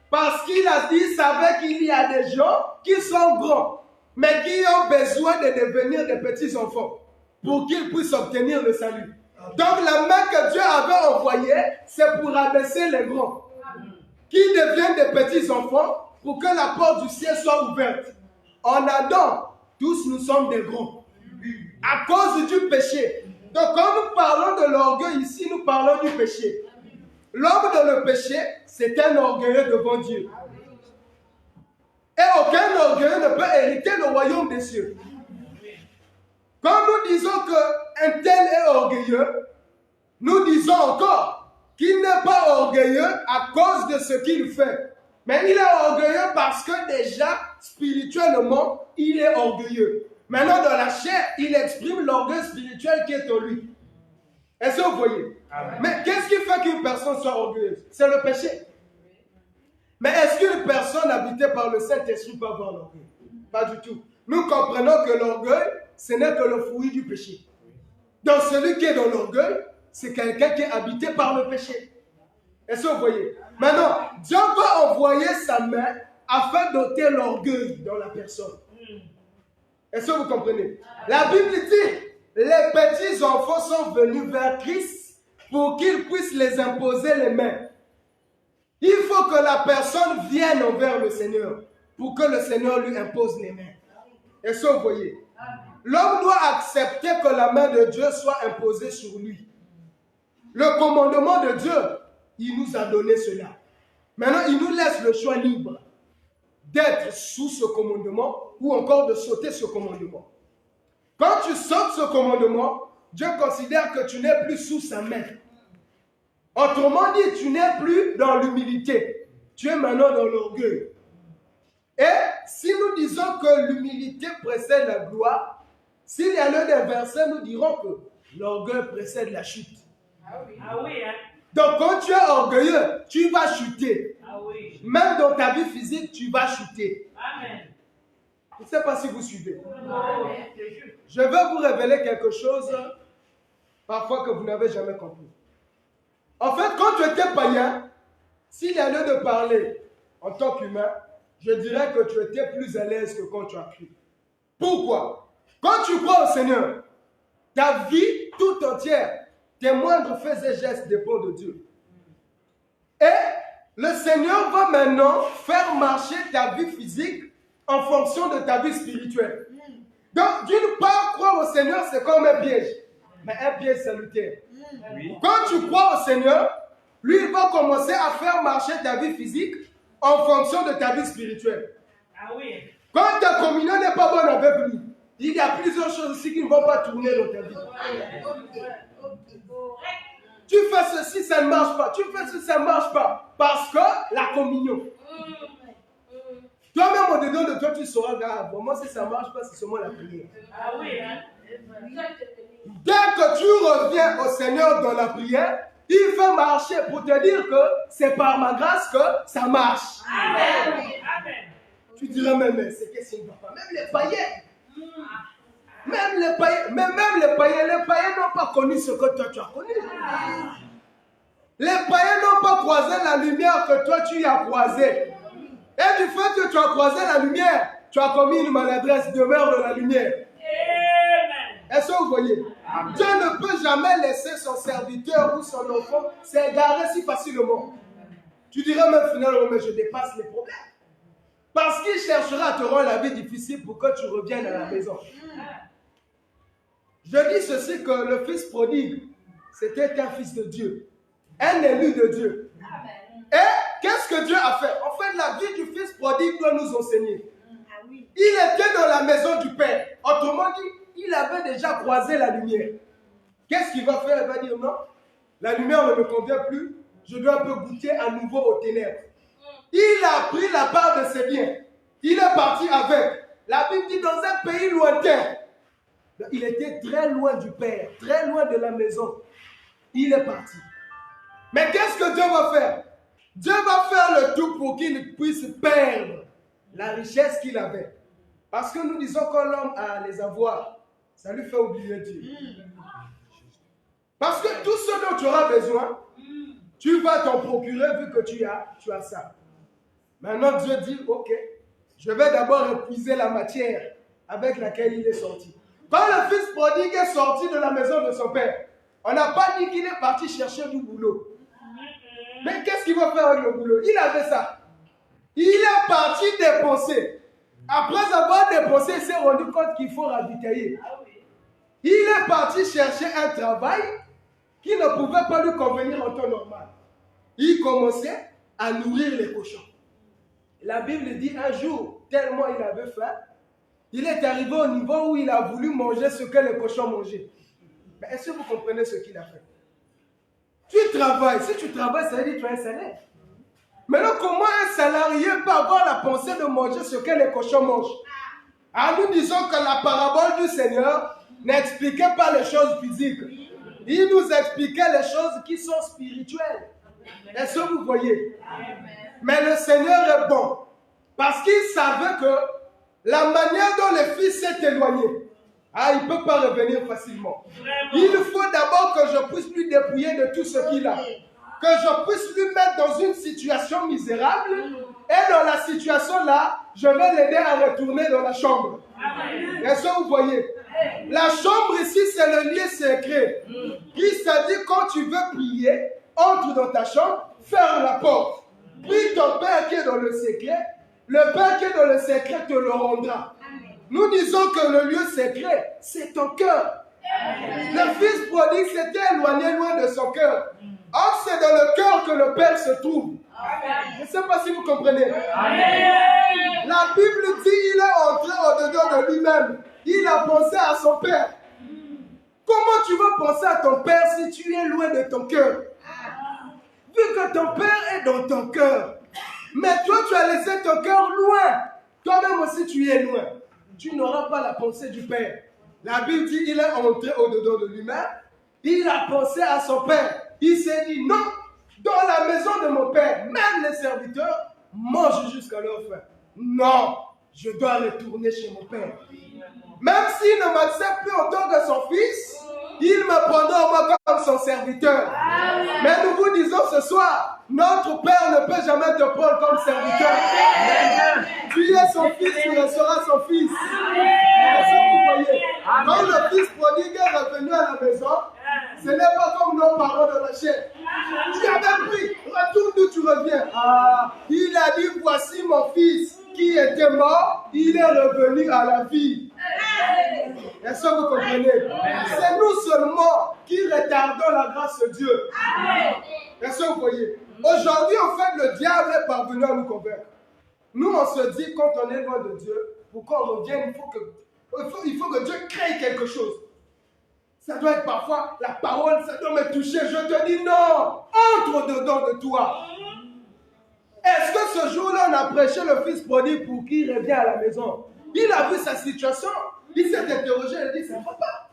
Parce qu'il a dit, il savait qu'il y a des gens qui sont grands, mais qui ont besoin de devenir des petits enfants pour qu'ils puissent obtenir le salut. Donc la main que Dieu avait envoyée, c'est pour abaisser les grands, qui deviennent des petits enfants pour que la porte du ciel soit ouverte. En Adam, tous nous sommes des grands, à cause du péché. Donc quand nous parlons de l'orgueil ici, nous parlons du péché. L'homme dans le péché, c'est un orgueilleux devant Dieu. Et aucun orgueilleux ne peut hériter le royaume des cieux. Quand nous disons qu'un tel est orgueilleux, nous disons encore qu'il n'est pas orgueilleux à cause de ce qu'il fait. Mais il est orgueilleux parce que déjà, spirituellement, il est orgueilleux. Maintenant, dans la chair, il exprime l'orgueil spirituel qui est en lui. Est-ce que vous voyez? Amen. Mais qu'est-ce qui fait qu'une personne soit orgueilleuse? C'est le péché. Mais est-ce qu'une personne habitée par le Saint-Esprit peut avoir l'orgueil? Pas du tout. Nous comprenons que l'orgueil, ce n'est que le fruit du péché. Donc celui qui est dans l'orgueil, c'est quelqu'un qui est habité par le péché. Est-ce que vous voyez? Maintenant, Dieu va envoyer sa main afin d'ôter l'orgueil dans la personne. Est-ce que vous comprenez? La Bible dit, les petits enfants sont venus vers Christ pour qu'il puisse les imposer les mains. Il faut que la personne vienne envers le Seigneur pour que le Seigneur lui impose les mains. Est-ce que vous voyez? L'homme doit accepter que la main de Dieu soit imposée sur lui. Le commandement de Dieu, il nous a donné cela. Maintenant, il nous laisse le choix libre d'être sous ce commandement ou encore de sauter ce commandement. Quand tu sautes ce commandement, Dieu considère que tu n'es plus sous sa main. Autrement dit, tu n'es plus dans l'humilité. Tu es maintenant dans l'orgueil. Et si nous disons que l'humilité précède la gloire, s'il y a l'un des versets, nous dirons que l'orgueil précède la chute. Ah oui, hein? Donc quand tu es orgueilleux, tu vas chuter. Ah oui. Même dans ta vie physique, tu vas chuter. Amen. Je ne sais pas si vous suivez. Amen. Je vais vous révéler quelque chose, parfois que vous n'avez jamais compris. En fait, quand tu étais païen, s'il y a lieu de parler en tant qu'humain, je dirais que tu étais plus à l'aise que quand tu as cru. Pourquoi? Quand tu crois au Seigneur, ta vie tout entière, tes moindres faits et gestes dépendent de Dieu. Et le Seigneur va maintenant faire marcher ta vie physique en fonction de ta vie spirituelle. Donc, d'une part, croire au Seigneur, c'est comme un piège. Mais un piège salutaire. Oui. Quand tu crois au Seigneur, lui, il va commencer à faire marcher ta vie physique en fonction de ta vie spirituelle. Ah oui. Quand ta communion n'est pas bonne avec lui, il y a plusieurs choses aussi qui ne vont pas tourner dans ta vie. Tu fais ceci, ça ne marche pas. Tu fais ceci, ça ne marche pas. Parce que la communion. Toi-même, au-dedans de toi, tu sauras, vraiment, si ça ne marche pas, c'est seulement la prière. Ah oui, hein? Dès que tu reviens au Seigneur dans la prière, il fait marcher pour te dire que c'est par ma grâce que ça marche. Amen. Amen. Tu dirais, mais c'est qu'est-ce qu'il ne va pas? Même les païens. Même les païens n'ont pas connu ce que toi tu as connu. Les païens n'ont pas croisé la lumière que toi tu y as croisée. Et du fait que tu as croisé la lumière, tu as commis une maladresse, demeure dans la lumière. Amen. Est-ce que vous voyez? Dieu ne peut jamais laisser son serviteur ou son enfant s'égarer si facilement. Tu diras même finalement, mais je dépasse les problèmes. Parce qu'il cherchera à te rendre la vie difficile pour que tu reviennes à la maison. Je dis ceci, que le fils prodigue, c'était un fils de Dieu, un élu de Dieu. Et qu'est-ce que Dieu a fait? En fait, la vie du fils prodigue doit nous enseigner. Il était dans la maison du Père. Autrement dit, il avait déjà croisé la lumière. Qu'est-ce qu'il va faire? Il va dire non, la lumière ne me convient plus, je dois un peu goûter à nouveau aux ténèbres. Il a pris la part de ses biens. Il est parti avec. La Bible dit dans un pays lointain. Il était très loin du Père, très loin de la maison. Il est parti. Mais qu'est-ce que Dieu va faire? Dieu va faire le tout pour qu'il puisse perdre la richesse qu'il avait. Parce que nous disons que l'homme a les avoirs. Ça lui fait oublier Dieu. Parce que tout ce dont tu auras besoin, tu vas t'en procurer vu que tu as ça. Maintenant, Dieu dit, ok, je vais d'abord épuiser la matière avec laquelle il est sorti. Quand le fils prodigue est sorti de la maison de son père, on n'a pas dit qu'il est parti chercher du boulot. Mais qu'est-ce qu'il va faire avec le boulot? Il avait ça. Il est parti dépenser. Après avoir dépensé, il s'est rendu compte qu'il faut ravitailler. Il est parti chercher un travail qui ne pouvait pas lui convenir en temps normal. Il commençait à nourrir les cochons. La Bible dit un jour, tellement il avait faim, il est arrivé au niveau où il a voulu manger ce que les cochons mangeaient. Mais est-ce que vous comprenez ce qu'il a fait? Tu travailles. Si tu travailles, ça veut dire que tu as un salaire. Maintenant, comment un salarié peut avoir la pensée de manger ce que les cochons mangent? Alors nous disons que la parabole du Seigneur n'expliquait pas les choses physiques. Il nous expliquait les choses qui sont spirituelles. Est-ce que vous voyez? Mais le Seigneur est bon. Parce qu'il savait que la manière dont le fils s'est éloigné, il ne peut pas revenir facilement. Il faut d'abord que je puisse lui dépouiller de tout ce qu'il a. Que je puisse lui mettre dans une situation misérable. Et dans la situation-là, je vais l'aider à retourner dans la chambre. Est-ce que vous voyez? La chambre ici, c'est le lieu secret. Il s'est dit, quand tu veux prier, entre dans ta chambre, ferme la porte. Prie ton Père qui est dans le secret. Le Père qui est dans le secret te le rendra. Nous disons que le lieu secret, c'est ton cœur. Le fils prodigue s'était éloigné loin de son cœur. Or, c'est dans le cœur que le Père se trouve. Je ne sais pas si vous comprenez. La Bible dit qu'il est entré au-dedans de lui-même. Il a pensé à son Père. Comment tu vas penser à ton Père si tu es loin de ton cœur? Vu que ton Père est dans ton cœur. Mais toi, tu as laissé ton cœur loin. Toi-même aussi, tu es loin. Tu n'auras pas la pensée du Père. La Bible dit qu'il est entré au-dedans de lui-même. Il a pensé à son Père. Il s'est dit, non, dans la maison de mon Père, même les serviteurs mangent jusqu'à leur faim. Non, je dois retourner chez mon Père. Même s'il ne m'accepte plus en tant que son fils, il me prendra moi comme son serviteur. Mais nous vous disons ce soir, notre Père ne peut jamais te prendre comme serviteur. Tu es son fils, tu seras son fils. Est-ce que vous voyez? Quand le fils prodigue est revenu à la maison, ce n'est pas comme nos parents de la chair. Tu avais pris, retourne d'où tu reviens. Il a dit, voici mon fils qui était mort, il est revenu à la vie. Est-ce que vous comprenez? C'est nous seulement qui retardons la grâce de Dieu. Est-ce que vous voyez? Aujourd'hui, en fait, le diable est parvenu à nous convaincre. Nous, on se dit, quand on est loin de Dieu, pour qu'on revienne, il faut que Dieu crée quelque chose. Ça doit être parfois la parole, ça doit me toucher. Je te dis non, entre dedans de toi. Est-ce que ce jour-là, on a prêché le fils prodigue pour qu'il revienne à la maison? Il a vu sa situation. Il s'est interrogé, il a dit, ça ne va pas.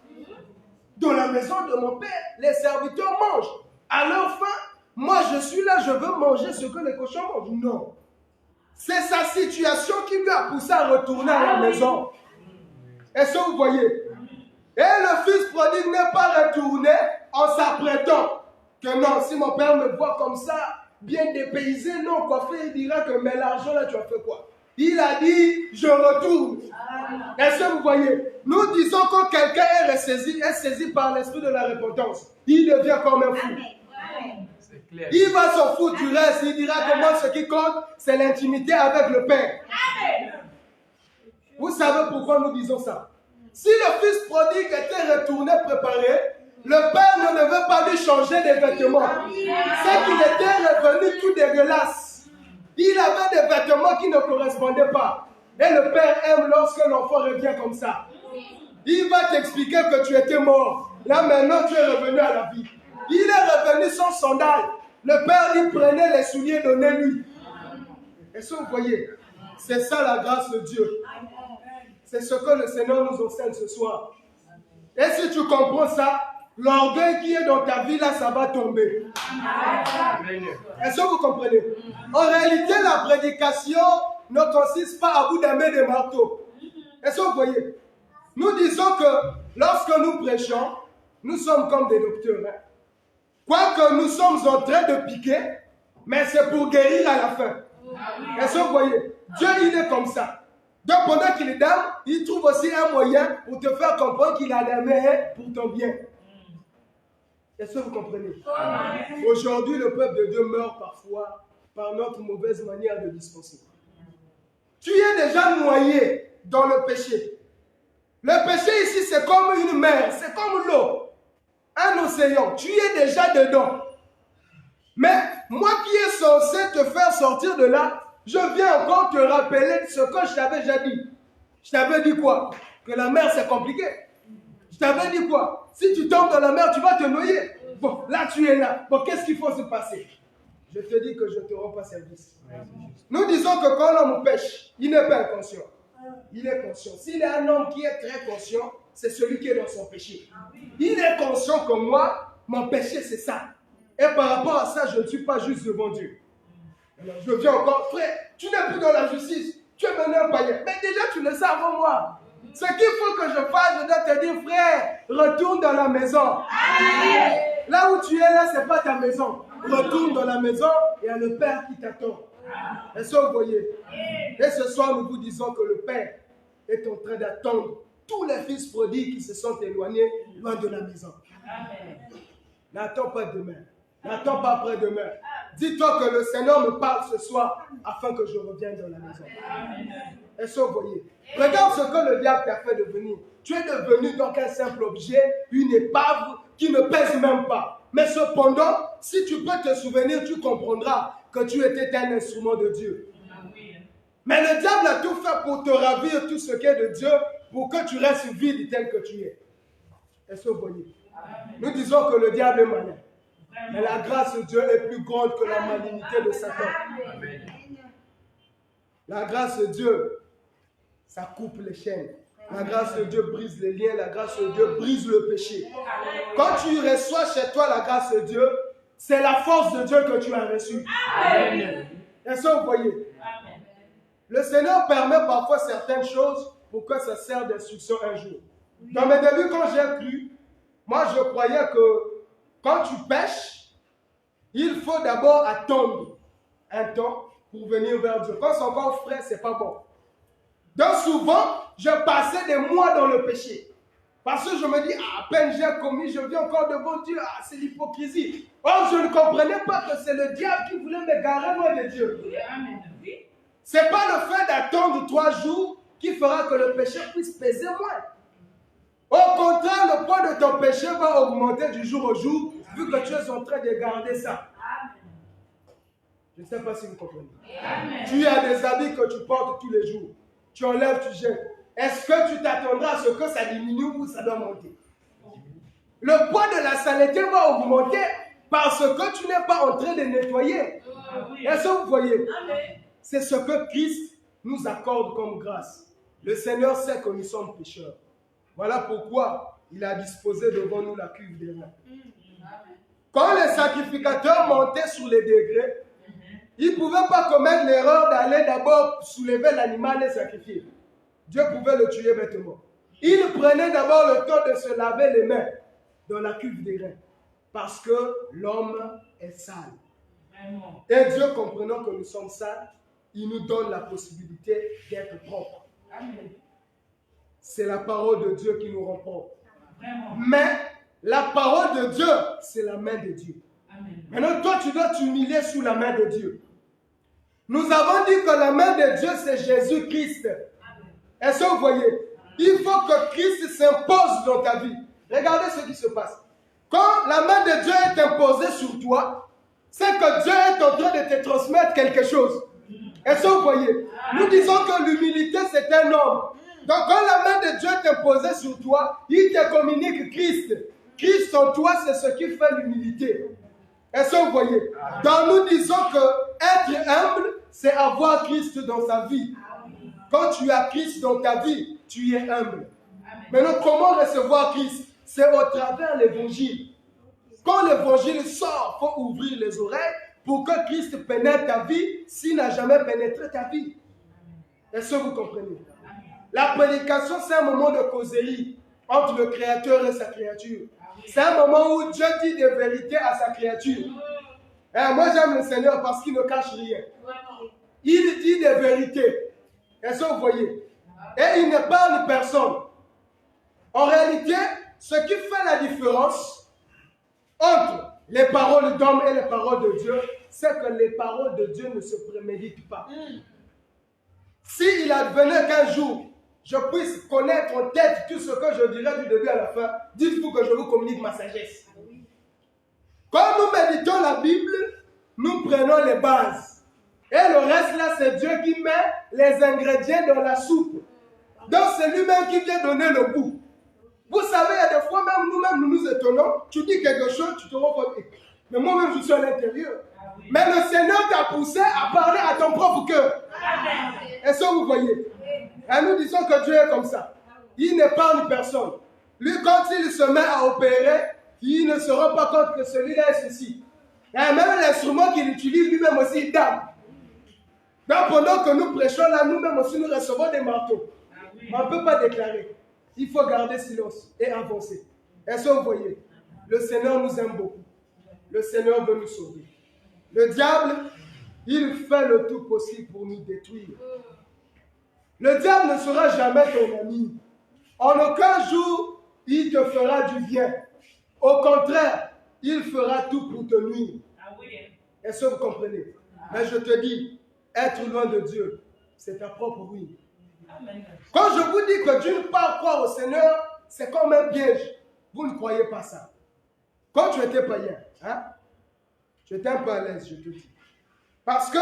Dans la maison de mon père, les serviteurs mangent. À leur faim, moi je suis là, je veux manger ce que les cochons mangent. Non. C'est sa situation qui lui a poussé à retourner à la maison. Est-ce que vous voyez? Et le fils prodigue n'est pas retourné en s'apprêtant que non, si mon père me voit comme ça, bien dépaysé, non coiffé, il dira que mais l'argent là, tu as fait quoi? il a dit, je retourne. Est-ce que vous voyez? Nous disons que quelqu'un est saisi par l'esprit de la repentance. Il devient comme un fou. C'est clair. Il va s'en foutre du reste. Il dira que moi, ce qui compte, c'est l'intimité avec le Père. Vous savez pourquoi nous disons ça? Si le fils prodigue était retourné préparé, le Père ne devait pas lui changer des vêtements. C'est qu'il était revenu tout dégueulasse. Il avait des vêtements qui ne correspondaient pas. Et le Père aime lorsque l'enfant revient comme ça. Il va t'expliquer que tu étais mort. Là maintenant tu es revenu à la vie. Il est revenu sans sandales. Le Père lui prenait les souliers, donnait-lui. Est-ce que vous voyez? C'est ça la grâce de Dieu. C'est ce que le Seigneur nous enseigne ce soir. Et si tu comprends ça, l'orgueil qui est dans ta vie là, ça va tomber. Est-ce que vous comprenez? En réalité, la prédication ne consiste pas à vous d'aimer des marteaux. Est-ce que vous voyez? Nous disons que lorsque nous prêchons, nous sommes comme des docteurs. Hein? Quoique nous sommes en train de piquer, mais c'est pour guérir à la fin. Est-ce que vous voyez? Dieu, il est comme ça. Donc pendant qu'il est d'âme, il trouve aussi un moyen pour te faire comprendre qu'il a la main pour ton bien. Est-ce que vous comprenez? Aujourd'hui, le peuple de Dieu meurt parfois par notre mauvaise manière de dispenser. Tu es déjà noyé dans le péché. Le péché ici, c'est comme une mer, c'est comme l'eau, un océan. Tu es déjà dedans. Mais moi qui est censé te faire sortir de là, je viens encore te rappeler ce que je t'avais déjà dit. Je t'avais dit quoi? Que la mer, c'est compliqué. Je t'avais dit quoi? Si tu tombes dans la mer, tu vas te noyer. Bon, là, tu es là. Bon, qu'est-ce qu'il faut se passer? Je te dis que je ne te rends pas service. Nous disons que quand l'homme pêche, il n'est pas inconscient. Il est conscient. S'il est un homme qui est très conscient, c'est celui qui est dans son péché. Il est conscient que moi, mon péché, c'est ça. Et par rapport à ça, je ne suis pas juste devant Dieu. Alors, je viens encore, frère, tu n'es plus dans la justice. Tu es devenu un païen. Mais déjà, tu le sais avant moi. Ce qu'il faut que je fasse, je dois te dire, frère, retourne dans la maison. Là où tu es, là, ce n'est pas ta maison. Retourne dans la maison, il y a le Père qui t'attend. Est-ce que vous voyez? Et ce soir, nous vous disons que le Père est en train d'attendre tous les fils prodigues qui se sont éloignés loin de la maison. N'attends pas demain. N'attends pas après-demain. Dis-toi que le Seigneur me parle ce soir afin que je revienne dans la maison. Est-ce que vous voyez? Regarde ce que le diable t'a fait devenir. Tu es devenu donc un simple objet, une épave qui ne pèse même pas. Mais cependant, si tu peux te souvenir, tu comprendras que tu étais un instrument de Dieu. Mais le diable a tout fait pour te ravir tout ce qui est de Dieu, pour que tu restes vide tel que tu es. Est-ce que vous voyez? Nous disons que le diable est malin. Mais la grâce de Dieu est plus grande que la malignité de Satan. La grâce de Dieu, ça coupe les chaînes. La grâce de Dieu brise les liens. La grâce de Dieu brise le péché. Quand tu reçois chez toi la grâce de Dieu, c'est la force de Dieu que tu as reçue. Est-ce que vous voyez? Le Seigneur permet parfois certaines choses pour que ça serve d'instruction un jour. Dans mes débuts, quand j'ai cru, moi je croyais que quand tu pêches, il faut d'abord attendre un temps pour venir vers Dieu. Quand c'est encore frais, ce n'est pas bon. Donc souvent, je passais des mois dans le péché. Parce que je me dis, à peine j'ai commis, je viens encore devant Dieu. Ah, c'est l'hypocrisie. Or, je ne comprenais pas que c'est le diable qui voulait me garer loin de Dieu. Ce n'est pas le fait d'attendre 3 jours qui fera que le péché puisse peser moins. Au contraire, le poids de ton péché va augmenter du jour au jour, vu que tu es en train de garder ça. Je ne sais pas si vous comprenez. Tu as des habits que tu portes tous les jours. Tu enlèves, tu jettes. Est-ce que tu t'attendras à ce que ça diminue ou ça doit monter? Le poids de la saleté va augmenter parce que tu n'es pas en train de nettoyer. Est-ce que vous voyez? C'est ce que Christ nous accorde comme grâce. Le Seigneur sait que nous sommes pécheurs. Voilà pourquoi il a disposé devant nous la cuve des reins. Quand les sacrificateurs montaient sur les degrés, ils ne pouvaient pas commettre l'erreur d'aller d'abord soulever l'animal et sacrifier. Dieu pouvait le tuer bêtement. Il prenait d'abord le temps de se laver les mains dans la cuve des reins. Parce que l'homme est sale. Et Dieu, comprenant que nous sommes sales, il nous donne la possibilité d'être propres. Amen. C'est la parole de Dieu qui nous rend propres. Vraiment. Mais la parole de Dieu, c'est la main de Dieu. Amen. Maintenant, toi, tu dois t'humilier sous la main de Dieu. Nous avons dit que la main de Dieu, c'est Jésus-Christ. Est-ce que vous voyez? Il faut que Christ s'impose dans ta vie. Regardez ce qui se passe. Quand la main de Dieu est imposée sur toi, c'est que Dieu est en train de te transmettre quelque chose. Est-ce que vous voyez? Nous disons que l'humilité, c'est un homme. Donc, quand la main de Dieu est imposée sur toi, il te communique Christ. Christ en toi, c'est ce qui fait l'humilité. Est-ce que vous voyez? Donc, nous disons que être humble, c'est avoir Christ dans sa vie. Quand tu as Christ dans ta vie, tu es humble. Maintenant, comment recevoir Christ? C'est au travers de l'évangile. Quand l'évangile sort, il faut ouvrir les oreilles pour que Christ pénètre ta vie s'il n'a jamais pénétré ta vie. Est-ce que vous comprenez? La prédication, c'est un moment de causerie entre le Créateur et sa créature. C'est un moment où Dieu dit des vérités à sa créature. Et moi, j'aime le Seigneur parce qu'il ne cache rien. Il dit des vérités. Est-ce que vous voyez? Et il ne parle personne. En réalité, ce qui fait la différence entre les paroles d'homme et les paroles de Dieu, c'est que les paroles de Dieu ne se préméditent pas. S'il advenait qu'un jour, je puisse connaître en tête tout ce que je dirai du début à la fin, dites-vous que je vous communique ma sagesse. Quand nous méditons la Bible, nous prenons les bases. Et le reste là, c'est Dieu qui met les ingrédients dans la soupe. Donc c'est lui-même qui vient donner le goût. Vous savez, il y a des fois même nous-mêmes nous nous étonnons. Tu dis quelque chose, tu te rends compte. Mais moi-même je suis à l'intérieur. Mais le Seigneur t'a poussé à parler à ton propre cœur. Est-ce que vous voyez? Et nous disons que Dieu est comme ça. Il n'épargne personne. Lui, quand il se met à opérer, il ne se rend pas compte que celui-là est ceci. Et même l'instrument qu'il utilise, lui-même aussi, il dame. Donc pendant que nous prêchons là, nous-mêmes aussi, nous recevons des marteaux. On ne peut pas déclarer. Il faut garder silence et avancer. Est-ce que vous voyez? Le Seigneur nous aime beaucoup. Le Seigneur veut nous sauver. Le diable, il fait le tout possible pour nous détruire. Le diable ne sera jamais ton ami. En aucun jour, il te fera du bien. Au contraire, il fera tout pour te nuire. Est-ce que vous comprenez? Mais je te dis, être loin de Dieu, c'est ta propre ruine. Quand je vous dis que d'une part, croire au Seigneur, c'est comme un piège. Vous ne croyez pas ça. Quand tu étais païen, hein, tu étais un peu à l'aise, je te dis. Parce que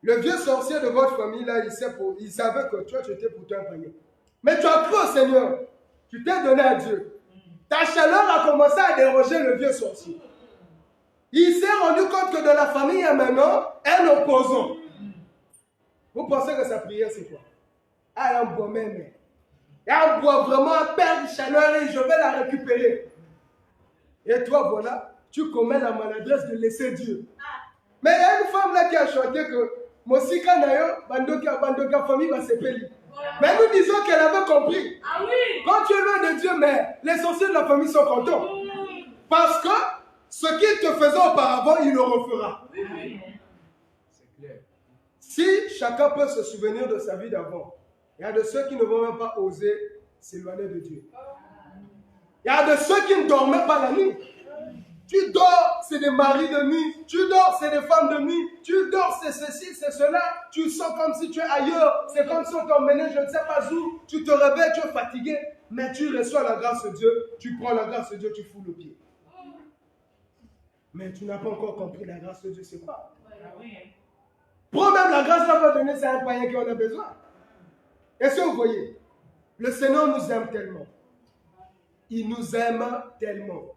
le vieux sorcier de votre famille, là, il savait que toi, tu étais pourtant un païen. Mais tu as cru au Seigneur. Tu t'es donné à Dieu. Ta chaleur a commencé à déroger le vieux sorcier. Il s'est rendu compte que de la famille, il y a maintenant un opposant. Vous pensez que sa prière, c'est quoi? Ah, il y a un bois même. Il y a un bois vraiment, un père de chaleur et je vais la récupérer. Et toi, voilà, tu commets la maladresse de laisser Dieu. Mais il y a une femme là qui a chanté que Mosika Nayo, Bandoka famille va s'épeler. Mais nous disons qu'elle avait compris. Ah oui. Quand tu es loin de Dieu, mais les sorciers de la famille sont contents. Parce que ce qu'il te faisait auparavant, il le refera. C'est clair. Si chacun peut se souvenir de sa vie d'avant, il y a de ceux qui ne vont même pas oser s'éloigner de Dieu. Il y a de ceux qui ne dormaient pas la nuit. Tu dors, c'est des maris de nuit. Tu dors, c'est des femmes de nuit. Tu dors, c'est ceci, c'est cela. Tu sens comme si tu es ailleurs. C'est comme si on t'emmenait, je ne sais pas où. Tu te réveilles, tu es fatigué. Mais tu reçois la grâce de Dieu. Tu prends la grâce de Dieu, tu fous le pied. Mais tu n'as pas encore compris la grâce de Dieu, c'est quoi? Prends même la grâce qu'on va donner, c'est un païen qui en a besoin. Est-ce que vous voyez? Le Seigneur nous aime tellement. Il nous aime tellement.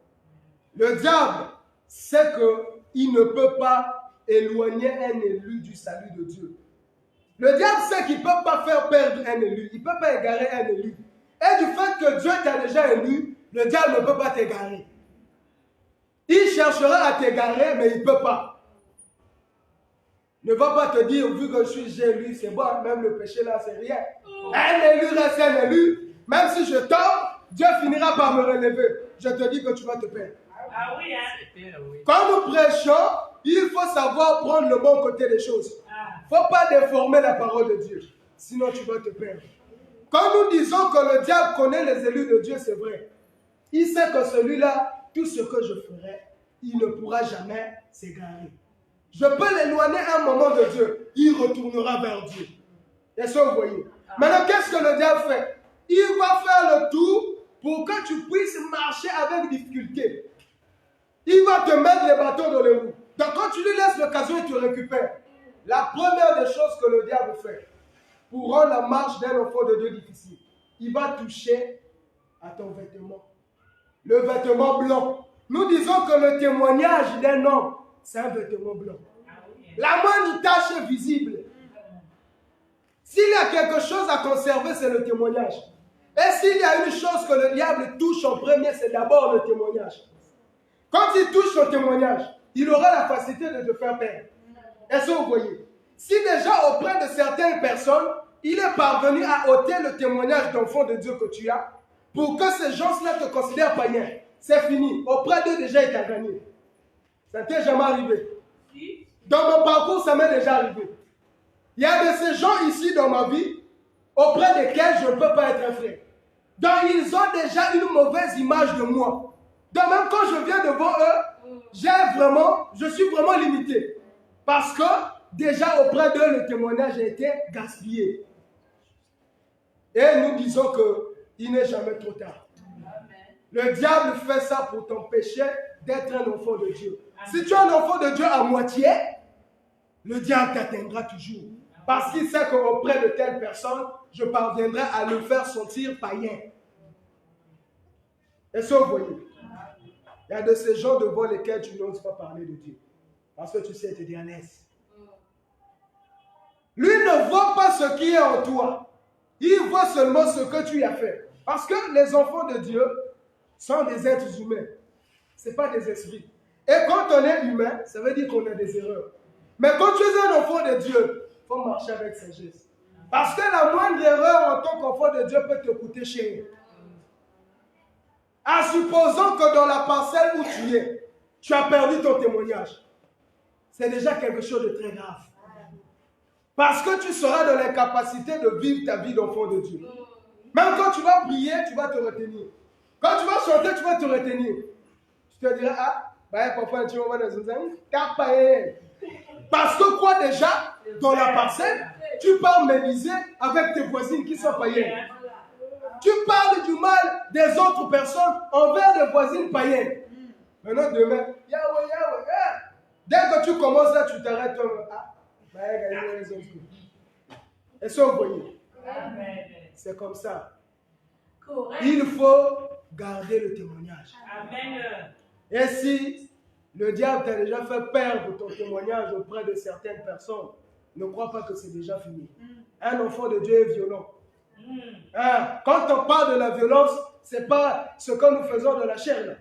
Le diable sait qu'il ne peut pas éloigner un élu du salut de Dieu. Le diable sait qu'il ne peut pas faire perdre un élu. Il ne peut pas égarer un élu. Et du fait que Dieu t'a déjà élu, le diable ne peut pas t'égarer. Il cherchera à t'égarer, mais il ne peut pas. Ne va pas te dire, vu que j'ai élu, c'est bon, même le péché là, c'est rien. Un élu reste un élu. Même si je tombe, Dieu finira par me relever. Je te dis que tu vas te perdre. Ah oui, hein? Quand nous prêchons, il faut savoir prendre le bon côté des choses. Il ne faut pas déformer la parole de Dieu. Sinon, tu vas te perdre. Quand nous disons que le diable connaît les élus de Dieu, c'est vrai. Il sait que celui-là, tout ce que je ferai, il ne pourra jamais s'égarer. Je peux l'éloigner un moment de Dieu. Il retournera vers Dieu. Est-ce que vous voyez? Maintenant, qu'est-ce que le diable fait? Il va faire le tout pour que tu puisses marcher avec difficulté. Il va te mettre les bâtons dans les roues. Donc quand tu lui laisses l'occasion, il te récupère. La première des choses que le diable fait pour rendre la marche d'un enfant de Dieu difficile, il va toucher à ton vêtement. Le vêtement blanc. Nous disons que le témoignage d'un homme, c'est un vêtement blanc. La moindre tache est visible. S'il y a quelque chose à conserver, c'est le témoignage. Et s'il y a une chose que le diable touche en premier, c'est d'abord le témoignage. Quand il touche ton témoignage, il aura la facilité de te faire perdre. Est-ce que vous voyez? Si déjà auprès de certaines personnes, il est parvenu à ôter le témoignage d'enfant de Dieu que tu as, pour que ces gens-là te considèrent païen, c'est fini. Auprès d'eux, déjà, il t'a gagné. Ça ne t'est jamais arrivé. Dans mon parcours, ça m'est déjà arrivé. Il y a de ces gens ici dans ma vie, auprès desquels je ne peux pas être un frère. Donc, ils ont déjà une mauvaise image de moi. Donc, même quand je viens devant eux, je suis vraiment limité. Parce que, déjà auprès d'eux, le témoignage a été gaspillé. Et nous disons qu'il n'est jamais trop tard. Le diable fait ça pour t'empêcher d'être un enfant de Dieu. Si tu es un enfant de Dieu à moitié, le diable t'atteindra toujours. Parce qu'il sait qu'auprès de telle personne, je parviendrai à le faire sentir païen. Est-ce que vous voyez? Il y a de ces gens devant lesquels tu n'oses pas parler de Dieu. Parce que tu sais, tu es à l'aise. Lui ne voit pas ce qui est en toi. Il voit seulement ce que tu as fait. Parce que les enfants de Dieu sont des êtres humains. Ce n'est pas des esprits. Et quand on est humain, ça veut dire qu'on a des erreurs. Mais quand tu es un enfant de Dieu, il faut marcher avec sagesse. Parce que la moindre erreur en tant qu'enfant de Dieu peut te coûter cher. En supposant que dans la parcelle où tu as perdu ton témoignage. C'est déjà quelque chose de très grave. Parce que tu seras dans l'incapacité de vivre ta vie d'enfant de Dieu. Même quand tu vas prier, tu vas te retenir. Quand tu vas chanter, tu vas te retenir. Tu te diras, papa, tu vas dans un parce que quoi déjà, dans la parcelle, tu pars médiser avec tes voisines qui sont païennes. Tu parles du mal des autres personnes envers des voisines païennes. Maintenant, demain, Yahweh. Dès que tu commences là, tu t'arrêtes. Est-ce que vous voyez? C'est comme ça. Il faut garder le témoignage. Et si le diable t'a déjà fait perdre ton témoignage auprès de certaines personnes, ne crois pas que c'est déjà fini. Un enfant de Dieu est violent. Quand on parle de la violence, ce n'est pas ce que nous faisons de la chair. Là.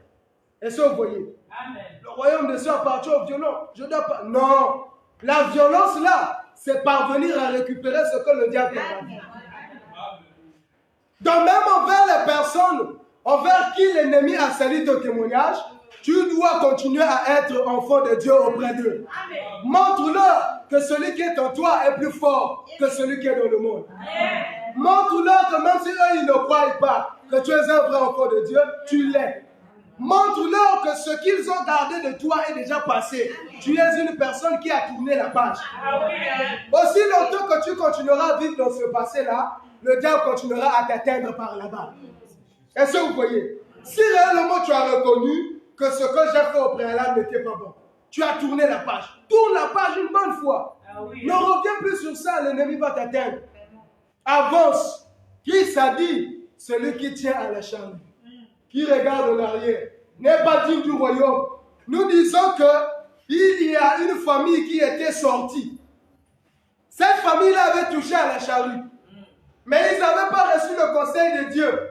Est-ce que vous voyez? Amen. Le royaume des cieux appartient aux violents. Je ne dois pas. Non. La violence là, c'est parvenir à récupérer ce que le diable a dit. Donc même envers les personnes envers qui l'ennemi a sali ton témoignage, tu dois continuer à être enfant de Dieu auprès d'eux. Montre-leur que celui qui est en toi est plus fort que celui qui est dans le monde. Montre-leur que même si eux ils ne croient pas que tu es un vrai enfant de Dieu, tu l'es. Montre-leur que ce qu'ils ont gardé de toi est déjà passé. Tu es une personne qui a tourné la page. Aussi longtemps que tu continueras à vivre dans ce passé-là, le diable continuera à t'atteindre par là-bas. Est-ce que vous voyez? Si réellement tu as reconnu que ce que j'ai fait au préalable n'était pas bon, tu as tourné la page. Tourne la page une bonne fois. Ne reviens plus sur ça, l'ennemi va t'atteindre. Avance. Christ a dit, celui qui tient à la chambre, qui regarde en arrière, n'est pas digne du royaume. Nous disons qu'il y a une famille qui était sortie. Cette famille-là avait touché à la charrue. Mais ils n'avaient pas reçu le conseil de Dieu.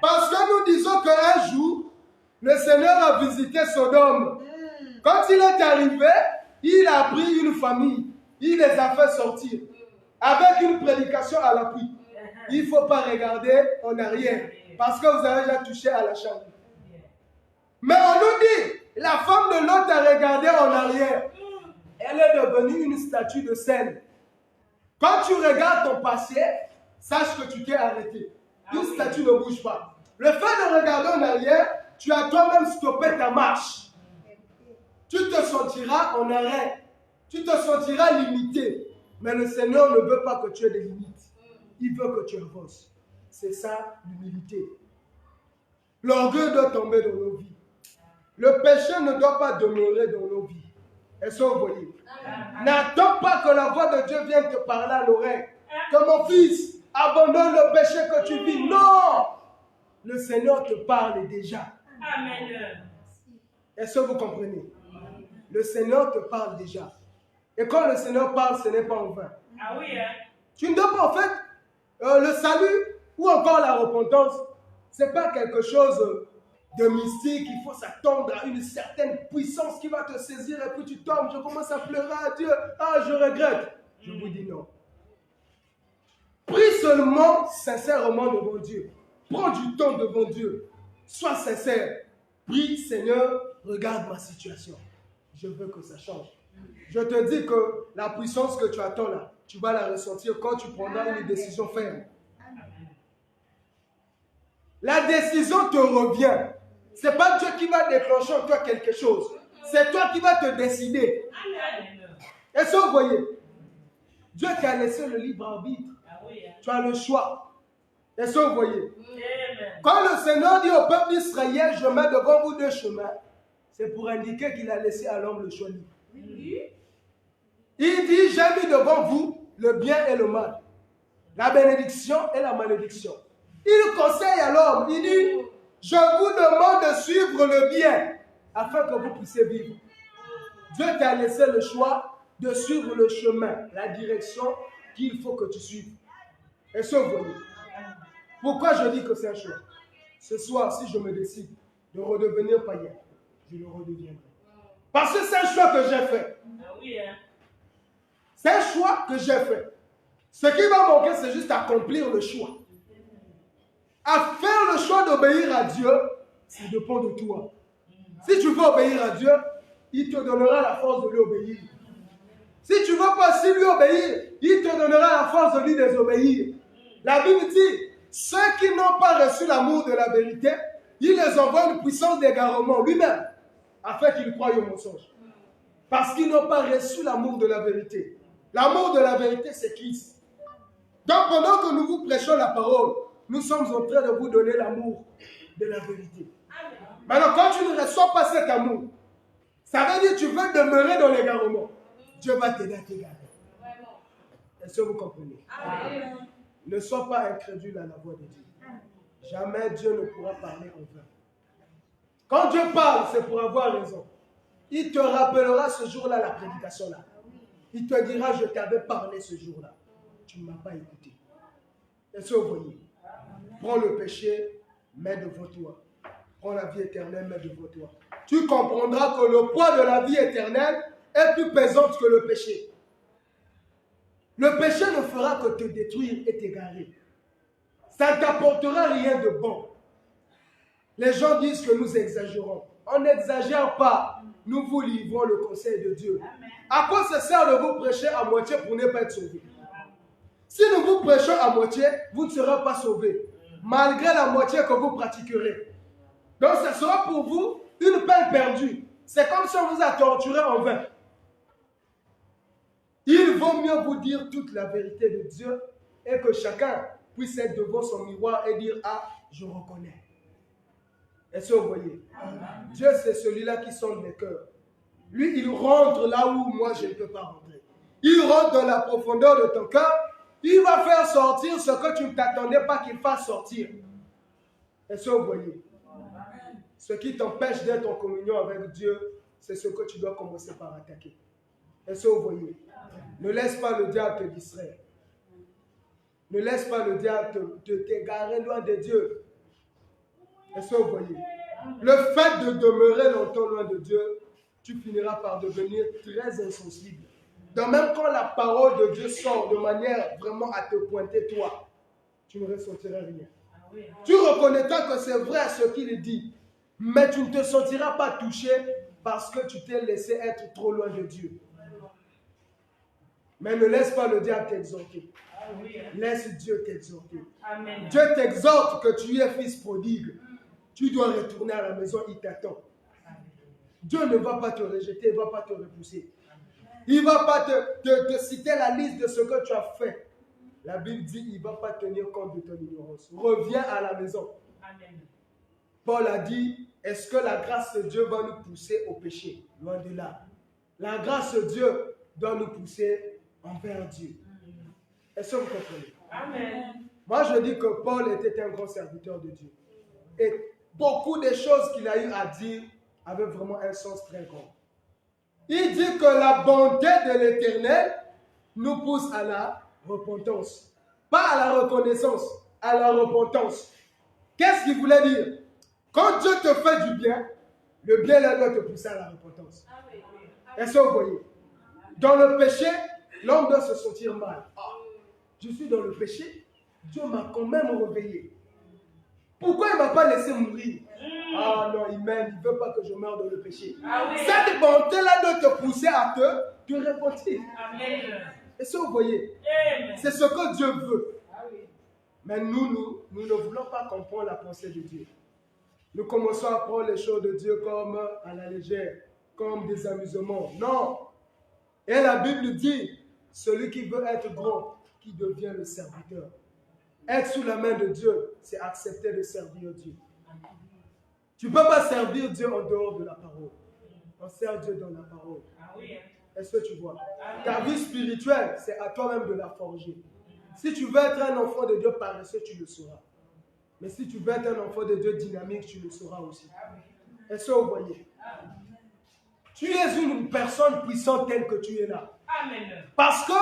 Parce que nous disons qu'un jour, le Seigneur a visité Sodome. Quand il est arrivé, il a pris une famille. Il les a fait sortir. Avec une prédication à l'appui. Il ne faut pas regarder en arrière. Parce que vous avez déjà touché à la chambre. Mais on nous dit, la femme de l'autre a regardé en arrière. Elle est devenue une statue de sel. Quand tu regardes ton passé, sache que tu t'es arrêté. Une statue ne bouge pas. Le fait de regarder en arrière, tu as toi-même stoppé ta marche. Tu te sentiras en arrêt. Tu te sentiras limité. Mais le Seigneur ne veut pas que tu aies des limites. Il veut que tu avances. C'est ça l'humilité. L'orgueil doit tomber dans nos vies. Le péché ne doit pas demeurer dans nos vies. Est-ce que vous voyez? N'attends pas que la voix de Dieu vienne te parler à l'oreille. Que mon fils, abandonne le péché que tu vis. Non! Le Seigneur te parle déjà. Amen. Est-ce que vous comprenez? Le Seigneur te parle déjà. Et quand le Seigneur parle, ce n'est pas en vain. Ah oui, hein? Tu ne dois pas, en fait, le salut ou encore la repentance, ce n'est pas quelque chose de mystique. Il faut s'attendre à une certaine puissance qui va te saisir et puis tu tombes. Je commence à pleurer à Dieu. Ah, je regrette. Je vous dis non. Prie seulement sincèrement devant Dieu. Prends du temps devant Dieu. Sois sincère. Prie, Seigneur, regarde ma situation. Je veux que ça change. Je te dis que la puissance que tu attends là, tu vas la ressentir quand tu prendras une décision ferme. La décision te revient. Ce n'est pas Dieu qui va déclencher en toi quelque chose. C'est toi qui vas te décider. Est-ce que vous voyez? Dieu t'a laissé le libre arbitre. Tu as le choix. Est-ce que vous voyez? Quand le Seigneur dit au peuple d'Israël, je mets devant vous deux chemins, c'est pour indiquer qu'il a laissé à l'homme le choix libre. Il dit, j'ai mis devant vous le bien et le mal, la bénédiction et la malédiction. Il conseille à l'homme, il dit, je vous demande de suivre le bien afin que vous puissiez vivre. Dieu t'a laissé le choix de suivre le chemin, la direction qu'il faut que tu suives. Est-ce que vous voyez? Pourquoi je dis que c'est un choix? Ce soir, si je me décide de redevenir païen, je le redeviendrai. Parce que c'est un choix que j'ai fait. C'est un choix que j'ai fait. Ce qui va manquer, c'est juste accomplir le choix. À faire le choix d'obéir à Dieu, ça dépend de toi. Si tu veux obéir à Dieu, il te donnera la force de lui obéir. Si tu ne veux pas si lui obéir, il te donnera la force de lui désobéir. La Bible dit, ceux qui n'ont pas reçu l'amour de la vérité, il les envoie une puissance d'égarement lui-même, afin qu'ils croient au mensonge. Parce qu'ils n'ont pas reçu l'amour de la vérité. L'amour de la vérité, c'est Christ. Donc pendant que nous vous prêchons la parole, nous sommes en train de vous donner l'amour de la vérité. Maintenant, quand tu ne reçois pas cet amour, ça veut dire que tu veux demeurer dans l'égarement. Dieu va t'aider à t'égarer. Est-ce que vous comprenez? Amen. Ne sois pas incrédule à la voix de Dieu. Jamais Dieu ne pourra parler en vain. Quand Dieu parle, c'est pour avoir raison. Il te rappellera ce jour-là la prédication là. Il te dira, je t'avais parlé ce jour-là. Tu ne m'as pas écouté. Est-ce que vous voyez? Prends le péché, mets devant toi. Prends la vie éternelle, mets devant toi. Tu comprendras que le poids de la vie éternelle est plus pesant que le péché. Le péché ne fera que te détruire et t'égarer. Ça ne t'apportera rien de bon. Les gens disent que nous exagérons. On n'exagère pas. Nous vous livrons le conseil de Dieu. À quoi ça sert de vous prêcher à moitié pour ne pas être sauvé? Si nous vous prêchons à moitié, vous ne serez pas sauvés, malgré la moitié que vous pratiquerez. Donc ce sera pour vous une peine perdue. C'est comme si on vous a torturé en vain. Il vaut mieux vous dire toute la vérité de Dieu et que chacun puisse être devant son miroir et dire, ah, je reconnais. Est-ce que vous voyez? Dieu, c'est celui-là qui sonde les cœurs. Lui, il rentre là où moi, je ne peux pas rentrer. Il rentre dans la profondeur de ton cœur. Il va faire sortir ce que tu ne t'attendais pas qu'il fasse sortir. Est-ce que vous voyez? Ce qui t'empêche d'être en communion avec Dieu, c'est ce que tu dois commencer par attaquer. Est-ce que vous voyez? Ne laisse pas le diable te distraire. Ne laisse pas le diable t'égarer loin de Dieu. Est-ce que vous voyez? Le fait de demeurer longtemps loin de Dieu, tu finiras par devenir très insensible. Donc même quand la parole de Dieu sort de manière vraiment à te pointer toi, tu ne ressentiras rien. Tu reconnaîtras que c'est vrai ce qu'il dit, mais tu ne te sentiras pas touché parce que tu t'es laissé être trop loin de Dieu. Mais ne laisse pas le diable t'exhorter. Ah oui, hein. Laisse Dieu t'exhorter. Amen. Dieu t'exhorte que tu es fils prodigue. Tu dois retourner à la maison, il t'attend. Dieu ne va pas te rejeter, il ne va pas te repousser. Il ne va pas te citer la liste de ce que tu as fait. La Bible dit, il ne va pas tenir compte de ton ignorance. Reviens à la maison. Amen. Paul a dit, est-ce que la grâce de Dieu va nous pousser au péché? Loin de là. La grâce de Dieu doit nous pousser envers Dieu. Est-ce que vous comprenez? Amen. Moi, je dis que Paul était un grand serviteur de Dieu. Et beaucoup des choses qu'il a eu à dire avaient vraiment un sens très grand. Il dit que la bonté de l'Éternel nous pousse à la repentance. Pas à la reconnaissance, à la repentance. Qu'est-ce qu'il voulait dire? Quand Dieu te fait du bien, le bien là doit te pousser à la repentance. Est-ce que vous voyez? Dans le péché, l'homme doit se sentir mal. Je suis dans le péché, Dieu m'a quand même réveillé. Pourquoi il ne m'a pas laissé mourir? Ah non, il m'aime, il ne veut pas que je meure dans le péché. Ah oui. Cette bonté-là doit te pousser à te repentir. Amen. Est-ce que vous voyez? Amen. C'est ce que Dieu veut. Ah oui. Mais nous ne voulons pas comprendre la pensée de Dieu. Nous commençons à prendre les choses de Dieu comme à la légère, comme des amusements. Non. Et la Bible dit, celui qui veut être grand, qui devient le serviteur. Être sous la main de Dieu, c'est accepter de servir Dieu. Tu ne peux pas servir Dieu en dehors de la parole. On sert Dieu dans la parole. Ah oui. Est-ce que tu vois? Ta vie spirituelle, c'est à toi-même de la forger. Si tu veux être un enfant de Dieu paresseux, tu le sauras. Mais si tu veux être un enfant de Dieu dynamique, tu le sauras aussi. Est-ce que vous voyez? Tu es une personne puissante telle que tu es là. Amen. Parce que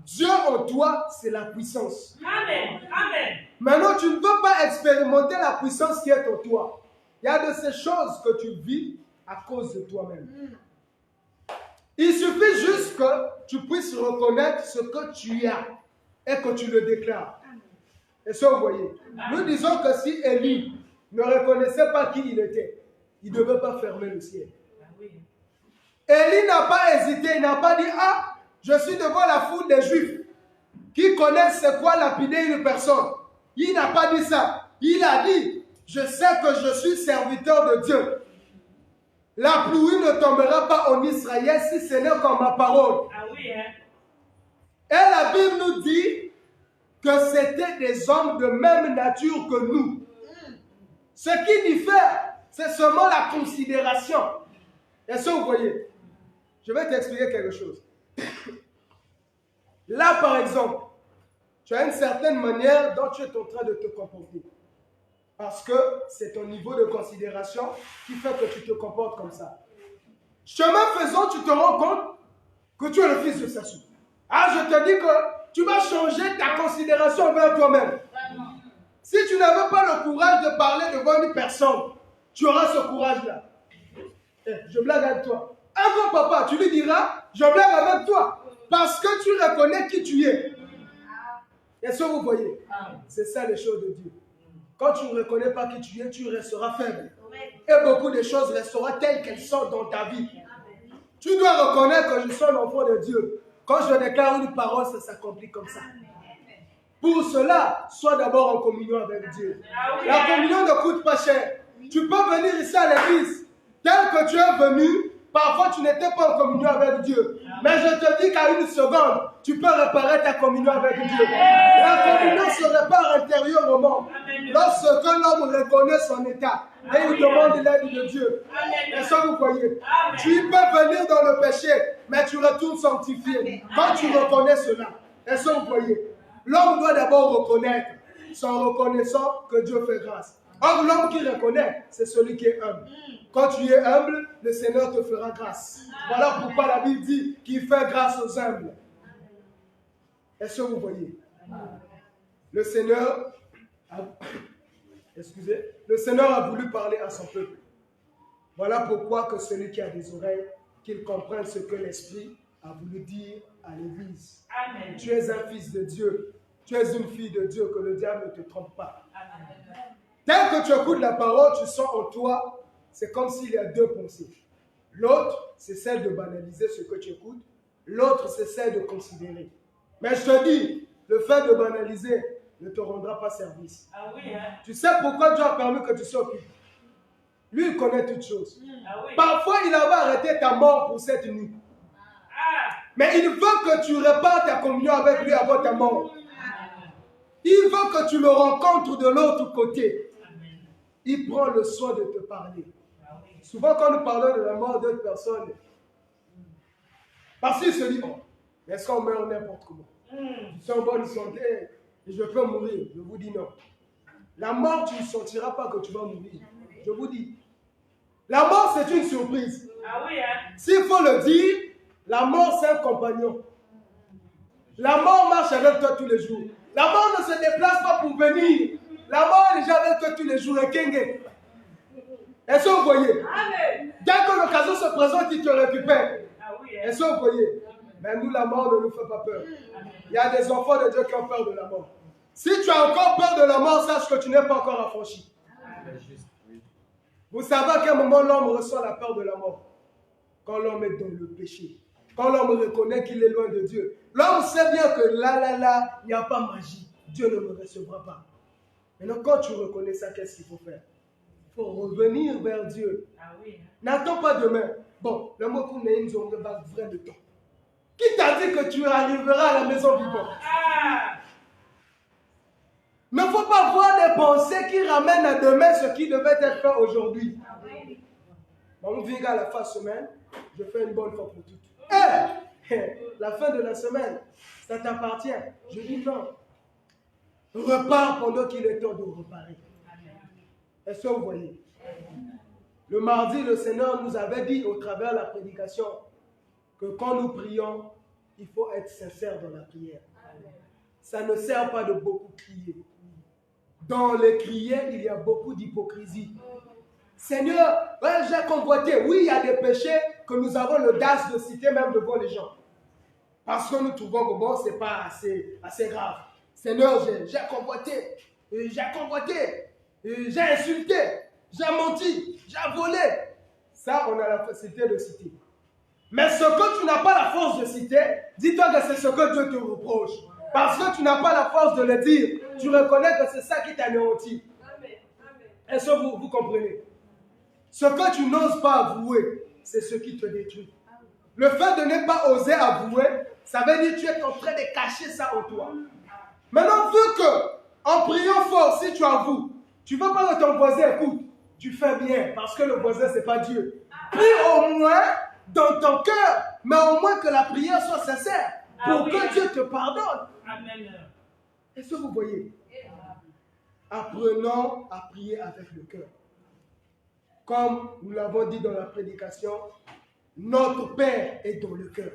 Dieu en toi, c'est la puissance. Amen. Amen. Maintenant, tu ne peux pas expérimenter la puissance qui est en toi. Il y a de ces choses que tu vis à cause de toi-même. Il suffit juste que tu puisses reconnaître ce que tu as et que tu le déclares. Est-ce que vous voyez? Nous disons que si Élie ne reconnaissait pas qui il était, il ne devait pas fermer le ciel. Ah oui. Élie n'a pas hésité, il n'a pas dit, ah, je suis devant la foule des Juifs qui connaissent c'est quoi lapider une personne. Il n'a pas dit ça. Il a dit, je sais que je suis serviteur de Dieu. La pluie ne tombera pas en Israël si ce n'est qu'en ma parole. Ah oui, hein. Et la Bible nous dit que c'était des hommes de même nature que nous. Ce qui diffère, c'est seulement la considération. Est-ce que vous voyez? Je vais t'expliquer quelque chose. Là, par exemple, tu as une certaine manière dont tu es en train de te comporter. Parce que c'est ton niveau de considération qui fait que tu te comportes comme ça. Chemin faisant, tu te rends compte que tu es le fils de Sassou. Ah, je te dis que tu vas changer ta considération envers toi-même. Si tu n'avais pas le courage de parler devant une personne, tu auras ce courage-là. Je blague avec toi. Un grand papa, tu lui diras, je blague avec toi. Parce que tu reconnais qui tu es. Est-ce que vous voyez? C'est ça les choses de Dieu. Quand tu ne reconnais pas qui tu es, tu resteras faible. Et beaucoup de choses resteront telles qu'elles sont dans ta vie. Tu dois reconnaître que je suis un enfant de Dieu. Quand je déclare une parole, ça s'accomplit comme ça. Pour cela, sois d'abord en communion avec Dieu. La communion ne coûte pas cher. Tu peux venir ici à l'église. Tel que tu es venu, parfois tu n'étais pas en communion avec Dieu. Mais je te dis qu'à une seconde, tu peux réparer ta communion avec Dieu. La communion se répare intérieurement. Lorsque l'homme reconnaît son état et il demande l'aide de Dieu. Est-ce que vous voyez? Tu peux venir dans le péché, mais tu retournes sanctifié. Quand tu reconnais cela, est-ce que vous voyez? L'homme doit d'abord reconnaître, sans reconnaissant que Dieu fait grâce. Or, l'homme qui reconnaît, c'est celui qui est humble. Quand tu es humble, le Seigneur te fera grâce. Voilà pourquoi la Bible dit qu'il fait grâce aux humbles. Est-ce que vous voyez? Le Seigneur a voulu parler à son peuple. Voilà pourquoi que celui qui a des oreilles, qu'il comprenne ce que l'Esprit a voulu dire à l'Église. Amen. Tu es un fils de Dieu. Tu es une fille de Dieu, que le diable ne te trompe pas. Amen. Tel que tu écoutes la parole, tu sens en toi, c'est comme s'il y a deux pensées. L'autre, c'est celle de banaliser ce que tu écoutes. l'autre s'essaie de considérer. Mais je te dis, le fait de banaliser ne te rendra pas service. Ah oui, hein? Tu sais pourquoi Dieu a permis que tu sois occupé? Lui, il connaît toutes choses. Ah oui. Parfois, il avait arrêté ta mort pour cette nuit. Ah! Mais il veut que tu répares ta communion avec lui avant ta mort. Il veut que tu le rencontres de l'autre côté. Amen. Il prend le soin de te parler. Ah oui. Souvent, quand nous parlons de la mort d'autres personnes, parce qu'il se dit, oh, est-ce qu'on meurt n'importe comment? Je suis en bonne santé et je peux mourir. Je vous dis non. La mort, tu ne sentiras pas que tu vas mourir. Je vous dis. La mort, c'est une surprise. Ah oui, hein? S'il faut le dire, la mort, c'est un compagnon. La mort marche avec toi tous les jours. La mort ne se déplace pas pour venir. La mort est déjà avec toi tous les jours. Et Kenge. Est-ce que vous voyez? Amen. Dès que l'occasion se présente, il te récupère. Ah oui, hein? Est-ce que vous voyez? Mais nous, la mort ne nous fait pas peur. Il y a des enfants de Dieu qui ont peur de la mort. Si tu as encore peur de la mort, sache que tu n'es pas encore affranchi. Vous savez à quel moment l'homme reçoit la peur de la mort? Quand l'homme est dans le péché. Quand l'homme reconnaît qu'il est loin de Dieu. L'homme sait bien que là, il n'y a pas magie. Dieu ne me recevra pas. Maintenant, quand tu reconnais ça, qu'est-ce qu'il faut faire? Il faut revenir vers Dieu. Ah oui, hein? N'attends pas demain. Bon, le mot qu'on a une zone de base vrai de temps. Qui t'a dit que tu arriveras à la maison vivante? Ah! Mais il ne faut pas avoir des pensées qui ramènent à demain ce qui devait être fait aujourd'hui. Bon, on vient à la fin de semaine, je fais une bonne fois pour toutes. La fin de la semaine, ça t'appartient. Je dis non. Repars pendant qu'il est temps de reparer. Est-ce que vous voyez? Le mardi, le Seigneur nous avait dit au travers de la prédication que quand nous prions, il faut être sincère dans la prière. Ça ne sert pas de beaucoup crier. Dans les crier, il y a beaucoup d'hypocrisie. Seigneur, ouais, j'ai convoité. Oui, il y a des péchés que nous avons l'audace de citer même devant les gens. Parce que nous trouvons que bon, ce n'est pas assez grave. Seigneur, j'ai convoité, j'ai insulté, j'ai menti, j'ai volé. Ça, on a la facilité de citer. Mais ce que tu n'as pas la force de citer, dis-toi que c'est ce que Dieu te reproche. Parce que tu n'as pas la force de le dire. Tu reconnais que c'est ça qui t'anéantit. Est-ce que vous comprenez? Ce que tu n'oses pas avouer, c'est ce qui te détruit. Le fait de ne pas oser avouer, ça veut dire que tu es en train de cacher ça en toi. Maintenant, vu que, en priant fort, si tu avoues, tu ne veux pas que ton voisin écoute, tu fais bien, parce que le voisin, ce n'est pas Dieu. Prie au moins dans ton cœur, mais au moins que la prière soit sincère, pour que Dieu te pardonne. Amen. Est-ce que vous voyez? Apprenons à prier avec le cœur. Comme nous l'avons dit dans la prédication, notre Père est dans le cœur.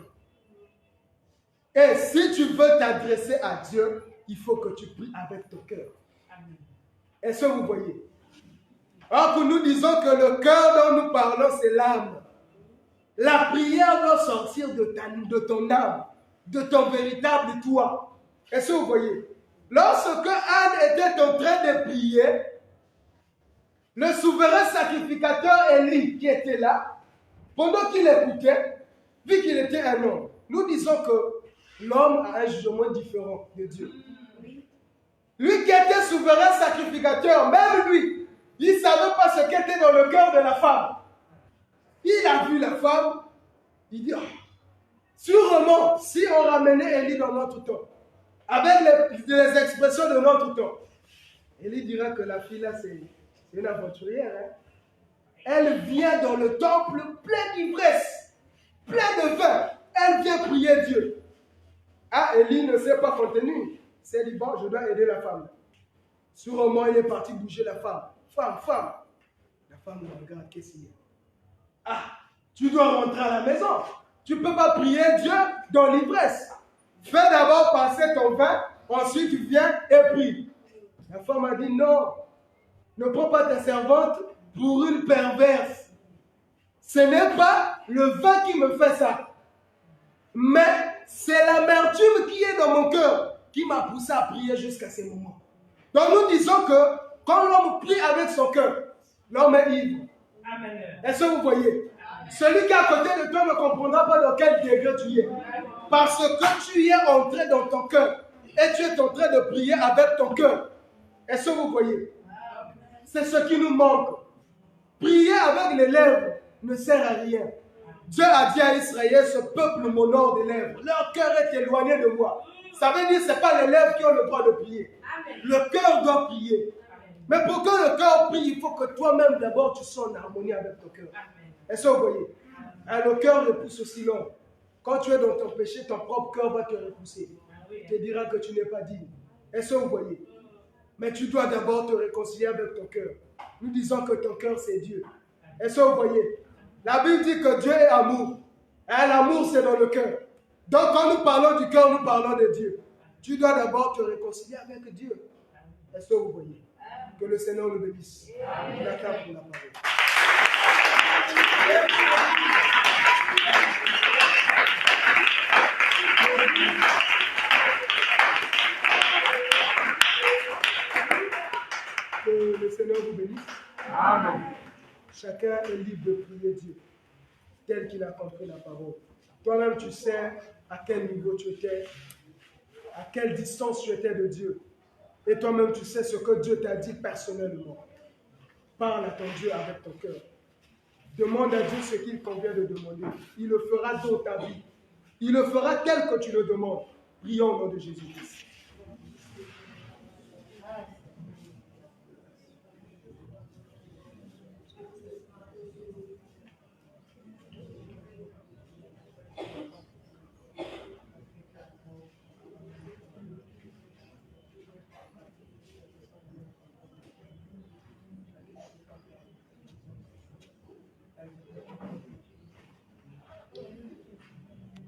Et si tu veux t'adresser à Dieu, il faut que tu pries avec ton cœur. Est-ce que vous voyez? Alors que nous disons que le cœur dont nous parlons, c'est l'âme. La prière doit sortir de ton âme, de ton véritable toi. Est-ce que vous voyez? Lorsque Anne était en train de prier, le souverain sacrificateur Élie qui était là, pendant qu'il écoutait, vu qu'il était un homme, nous disons que l'homme a un jugement différent de Dieu. Lui qui était souverain sacrificateur, même lui, il ne savait pas ce qu'était dans le cœur de la femme. Il a vu la femme, il dit, oh, sûrement, si on ramenait Élie dans notre temps, avec les expressions de notre temps, Élie dira que la fille là, c'est une aventurière. Hein? Elle vient dans le temple plein d'ivresse, plein de vin. Elle vient prier Dieu. Ah, Élie ne s'est pas contenu. Il s'est dit, bon, je dois aider la femme. Sûrement, il est parti bouger la femme. Femme. La femme le regarde, qu'est-ce qu'il y a? Ah, tu dois rentrer à la maison. Tu ne peux pas prier Dieu dans l'ivresse. Fais d'abord passer ton vin, ensuite tu viens et prie. La femme a dit, non, ne prends pas ta servante pour une perverse. Ce n'est pas le vin qui me fait ça. Mais c'est l'amertume qui est dans mon cœur qui m'a poussé à prier jusqu'à ce moment. Donc nous disons que quand l'homme prie avec son cœur, l'homme est ivre. Amen. Est-ce que vous voyez? Celui qui est à côté de toi ne comprendra pas dans quel degré tu es. Parce que tu es entré dans ton cœur. Et tu es en train de prier avec ton cœur. Est-ce que vous voyez? C'est ce qui nous manque. Prier avec les lèvres ne sert à rien. Dieu a dit à Israël, ce peuple m'honore des lèvres. Leur cœur est éloigné de moi. Ça veut dire que ce n'est pas les lèvres qui ont le droit de prier. Le cœur doit prier. Mais pour que le cœur prie, il faut que toi-même d'abord tu sois en harmonie avec ton cœur. Est-ce que vous voyez? Le cœur repousse aussi l'homme. Quand tu es dans ton péché, ton propre cœur va te repousser. Il te dira que tu n'es pas digne. Est-ce que vous voyez? Mais tu dois d'abord te réconcilier avec ton cœur. Nous disons que ton cœur c'est Dieu. Est-ce que vous voyez? La Bible dit que Dieu est amour. Et l'amour c'est dans le cœur. Donc quand nous parlons du cœur, nous parlons de Dieu. Tu dois d'abord te réconcilier avec Dieu. Est-ce que vous voyez? Que le Seigneur le bénisse. Il acclame pour la parole. Que le Seigneur vous bénisse. Amen. Chacun est libre de prier Dieu, tel qu'il a compris la parole. Toi-même, tu sais à quel niveau tu étais, à quelle distance tu étais de Dieu. Et toi-même, tu sais ce que Dieu t'a dit personnellement. Parle à ton Dieu avec ton cœur. Demande à Dieu ce qu'il convient de demander. Il le fera dans ta vie. Il le fera tel que tu le demandes. Prions au nom de Jésus-Christ.